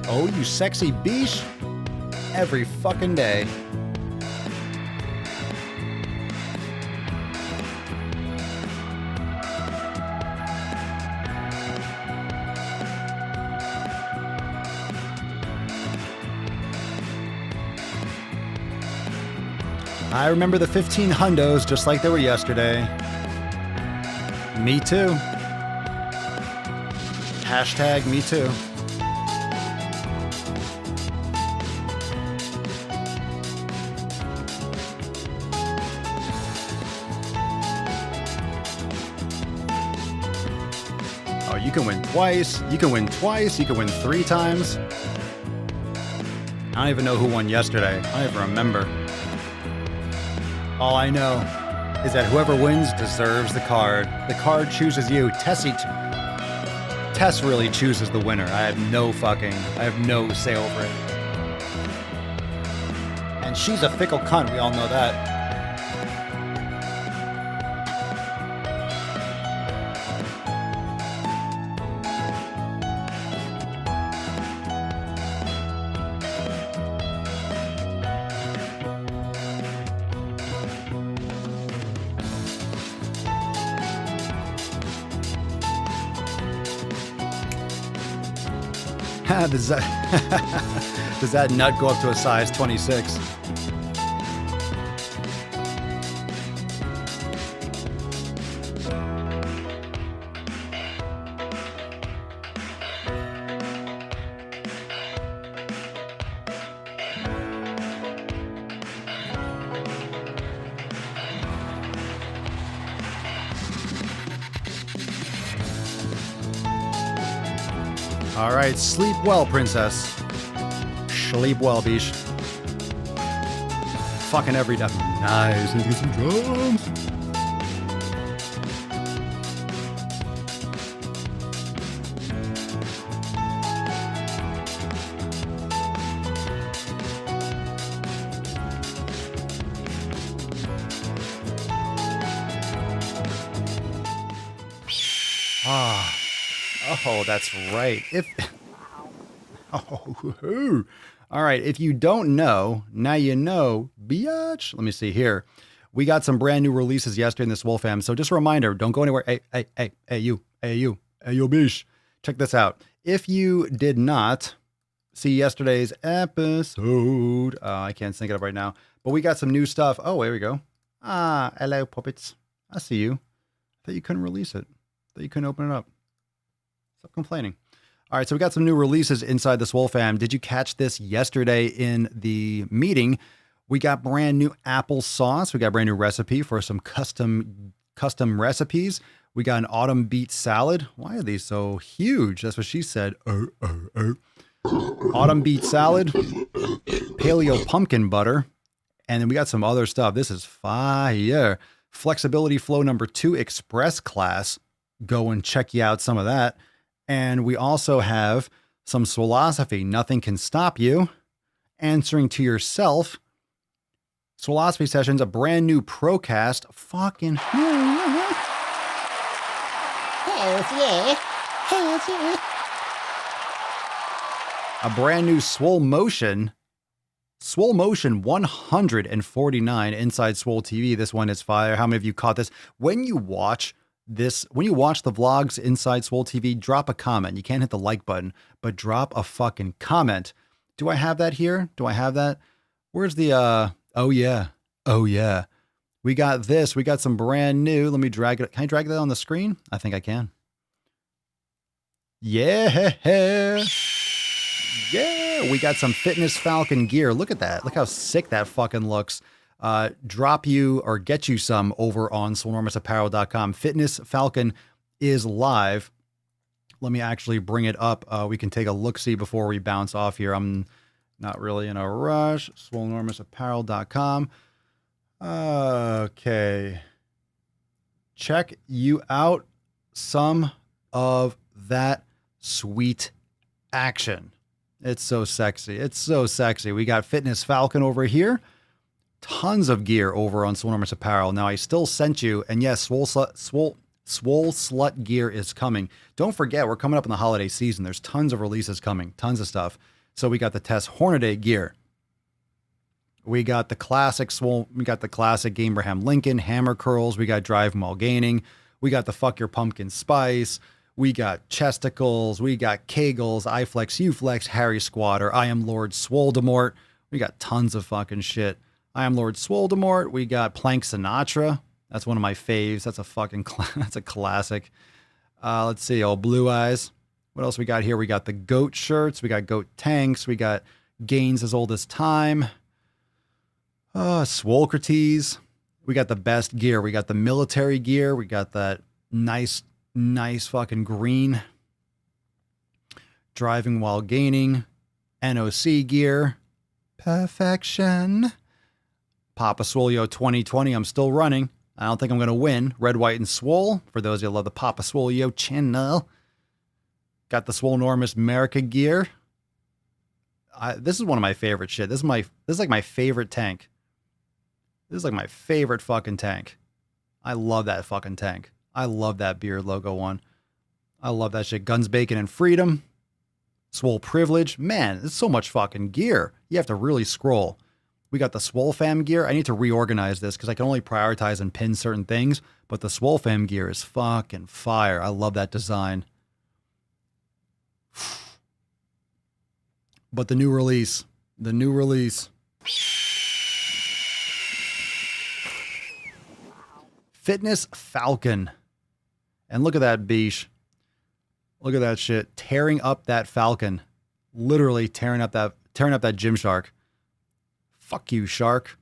Oh, you sexy beesh. Every fucking day. I remember the 15 hundos just like they were yesterday. Me too. Hashtag me too. Oh, you can win twice. You can win twice. You can win 3 times. I don't even know who won yesterday. I don't even remember. All I know is that whoever wins deserves the card. The card chooses you. Tess really chooses the winner. I have no say over it. And she's a fickle cunt. We all know that. Does that nut go up to a size 26? All right, sleep well, princess. Sleep well, bish. Fucking every day. Nice. And get some drums. Oh, that's right. All right. If you don't know, now you know, biatch. Let me see here. We got some brand new releases yesterday in this Swole fam. So just a reminder, don't go anywhere. Hey, you, bish. Check this out. If you did not see yesterday's episode, I can't sync it up right now, but we got some new stuff. Oh, here we go. Hello, puppets. I see you. I thought you couldn't release it. I thought you couldn't open it up. Stop complaining. All right, so we got some new releases inside the Swole fam. Did you catch this yesterday in the meeting? We got brand new applesauce. We got a brand new recipe for some custom recipes. We got an autumn beet salad. Why are these so huge? That's what she said. Autumn beet salad, paleo pumpkin butter, and then we got some other stuff. This is fire. Flexibility Flow number 2 express class. Go and check you out some of that. And we also have some Swolosophy. Nothing can stop you. Answering to yourself. Swolosophy sessions, a brand new Procast. Fucking. A brand new Swole Motion 149 inside Swole TV. This one is fire. How many of you caught this? When you watch the vlogs inside Swole TV, drop a comment. You can't hit the like button, but drop a fucking comment. Do I have that here? Do I have that? Where's the, oh yeah. We got this. We got some brand new. Let me drag it. Can I drag that on the screen? I think I can. Yeah. Yeah. We got some Fitness Falcon gear. Look at that. Look how sick that fucking looks. Drop you or get you some over on Swolenormousapparel.com. Fitness Falcon is live. Let me actually bring it up. We can take a look-see before we bounce off here. I'm not really in a rush. Swolenormousapparel.com. Okay. Check you out some of that sweet action. It's so sexy. It's so sexy. We got Fitness Falcon over here. Tons of gear over on Swolenormous Apparel. Now, I still sent you, and yes, Swole Slut gear is coming. Don't forget, we're coming up in the holiday season. There's tons of releases coming. Tons of stuff. So we got the Tess Hornaday gear. We got the classic Swole. We got the classic Abraham Lincoln hammer curls. We got Drive 'em While Gaining. We got the Fuck Your Pumpkin Spice. We got chesticles. We got Kegels, iFlex, Uflex, Harry Squatter. I Am Lord Swoledemort. We got tons of fucking shit. I Am Lord Swoledemort. We got Plank Sinatra. That's one of my faves. That's a fucking that's a classic. Let's see. Oh, Blue Eyes. What else we got here? We got the goat shirts. We got goat tanks. We got Gaines as Old as Time. Swolcrates. We got the best gear. We got the military gear. We got that nice fucking green. Driving While Gaining. NOC gear. Perfection. Papa Swolio 2020. I'm still running. I don't think I'm going to win. Red, White, and Swole. For those of you who love the Papa Swolio channel. Got the Swolenormous America gear. This is one of my favorite shit. This is like my favorite tank. This is like my favorite fucking tank. I love that fucking tank. I love that beard logo one. I love that shit. Guns, Bacon, and Freedom. Swole Privilege. Man, there's so much fucking gear. You have to really scroll. We got the Swole Fam gear. I need to reorganize this because I can only prioritize and pin certain things. But the Swole Fam gear is fucking fire. I love that design. But the new release. Fitness Falcon. And look at that beesh. Look at that shit. Tearing up that Falcon. Literally tearing up that Gymshark. Fuck you, shark.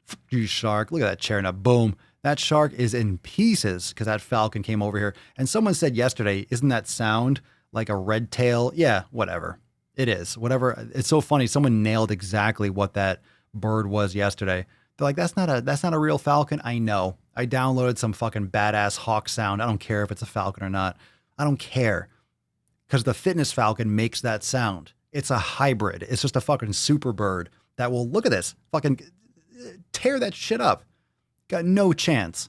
Fuck you, shark. Look at that tearing up. Boom. That shark is in pieces because that Falcon came over here. And someone said yesterday, isn't that sound like a red tail? Yeah, whatever. It is. Whatever. It's so funny. Someone nailed exactly what that bird was yesterday. They're like, that's not a real Falcon. I know. I downloaded some fucking badass hawk sound. I don't care if it's a Falcon or not. I don't care. Because the Fitness Falcon makes that sound. It's a hybrid. It's just a fucking super bird that will, look at this, fucking tear that shit up. Got no chance.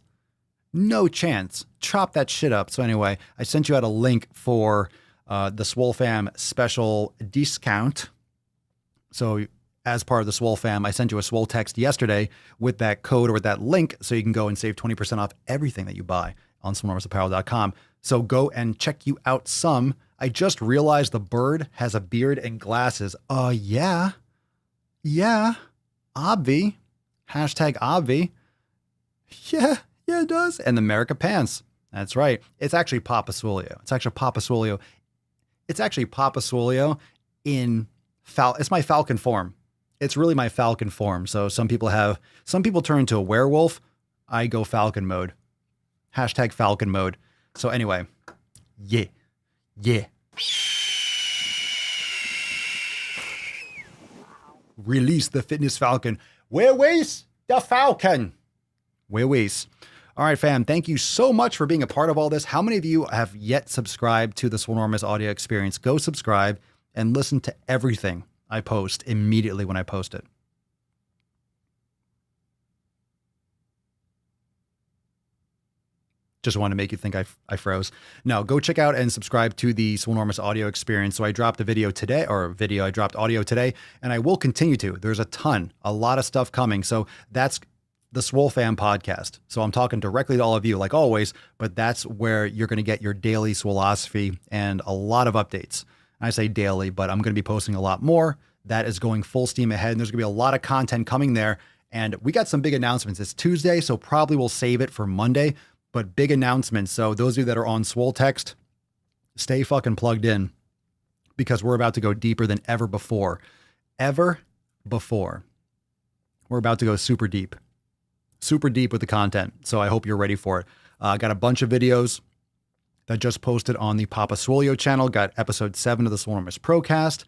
No chance. Chop that shit up. So anyway, I sent you out a link for the Swole Fam special discount. So as part of the Swole Fam, I sent you a Swole text yesterday with that code or with that link so you can go and save 20% off everything that you buy on Swolenormousapparel.com. So go and check you out some. I just realized the bird has a beard and glasses. Yeah. Yeah. Obvi. Hashtag Obvi. Yeah, it does. And the America pants. That's right. It's actually Papa Swolio. It's actually Papa Swolio. It's my Falcon form. it's really my Falcon form. So some people turn into a werewolf. I go Falcon mode. Hashtag Falcon mode. So anyway, yeah. Release the fitness Falcon. Where waits the Falcon? Where waits? All right, fam. Thank you so much for being a part of all this. How many of you have yet subscribed to the Swolenormous audio experience? Go subscribe and listen to everything I post immediately when I post it. Just want to make you think I froze. No, go check out and subscribe to the Swolenormous audio experience. So I dropped a video today, I dropped audio today, and I will continue to. There's a lot of stuff coming. So that's the Swole Fam podcast. So I'm talking directly to all of you, like always, but that's where you're going to get your daily Swolosophy and a lot of updates. I say daily, but I'm going to be posting a lot more. That is going full steam ahead, and there's going to be a lot of content coming there. And we got some big announcements. It's Tuesday, so probably we'll save it for Monday. But big announcements. So those of you that are on Swole Text, stay fucking plugged in because we're about to go deeper than ever before. Ever before. We're about to go super deep with the content. So I hope you're ready for it. I got a bunch of videos that just posted on the Papa Swolio channel. Got episode 7 of the Swolenormous Procast.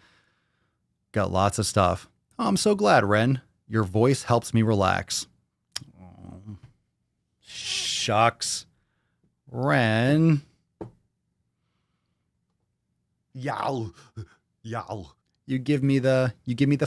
Got lots of stuff. Oh, I'm so glad, Ren. Your voice helps me relax. Shucks. Ren. Yow. You give me the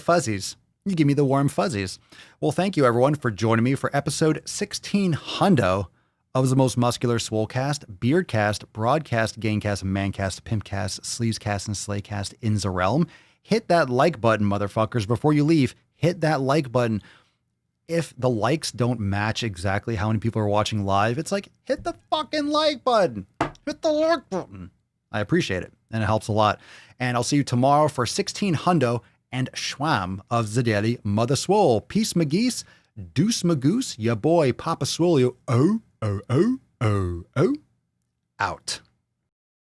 fuzzies. You give me the warm fuzzies. Well, thank you everyone for joining me for episode 1600 of the most muscular Swolecast, Beardcast, Broadcast, Gaincast, Mancast, Pimpcast, Sleazecast, and Slaycast in the realm. Hit that like button, motherfuckers. Before you leave, hit that like button. If the likes don't match exactly how many people are watching live, it's like, hit the fucking like button. Hit the like button. I appreciate it, and it helps a lot. And I'll see you tomorrow for 1600 and Schwam of the Daily Mother Swole. Peace, McGeese. Deuce, Magoose. Ya boy, Papa Swolio. Out.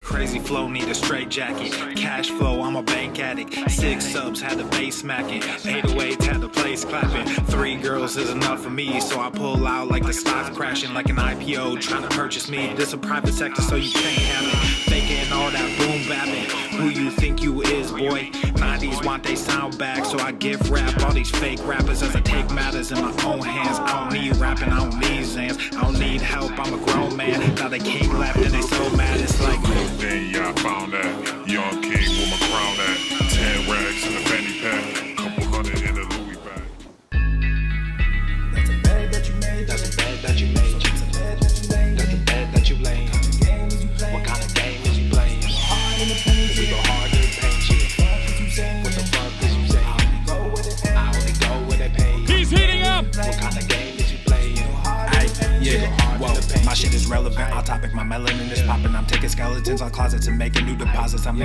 Crazy flow, need a straight jacket. Cash flow, I'm a bank addict. 6 subs, had the bass smacking. 808, had the place clapping. 3 girls is enough for me, so I pull out like the stock crashing, like an IPO trying to purchase me. This a private sector, so you can't have it. Faking all that boom bapping. Who you think you is, boy? 90s want they sound back, so I give rap all these fake rappers as I take matters in my own hands. I don't need rapping, I don't need Zans. I don't need help, I'm a grown man. Now they can't laugh and they so mad, it's like then yeah, I found that young king with my crown at 10 rags in a fanny pack, couple hundred in a Louis bag. that's a bed that you made, that's a bed that you made, that's a bed that you laid, that's a bed that you laid. What kind of game is you playing? We go hard in the paint. What the fuck is you saying? I only go where they pay. He's heating up. What kind of game is you playing? Yeah, whoa, my shit is relevant. On topic, my melanin is popping. I'm taking skeletons on closets and making new deposits. I'm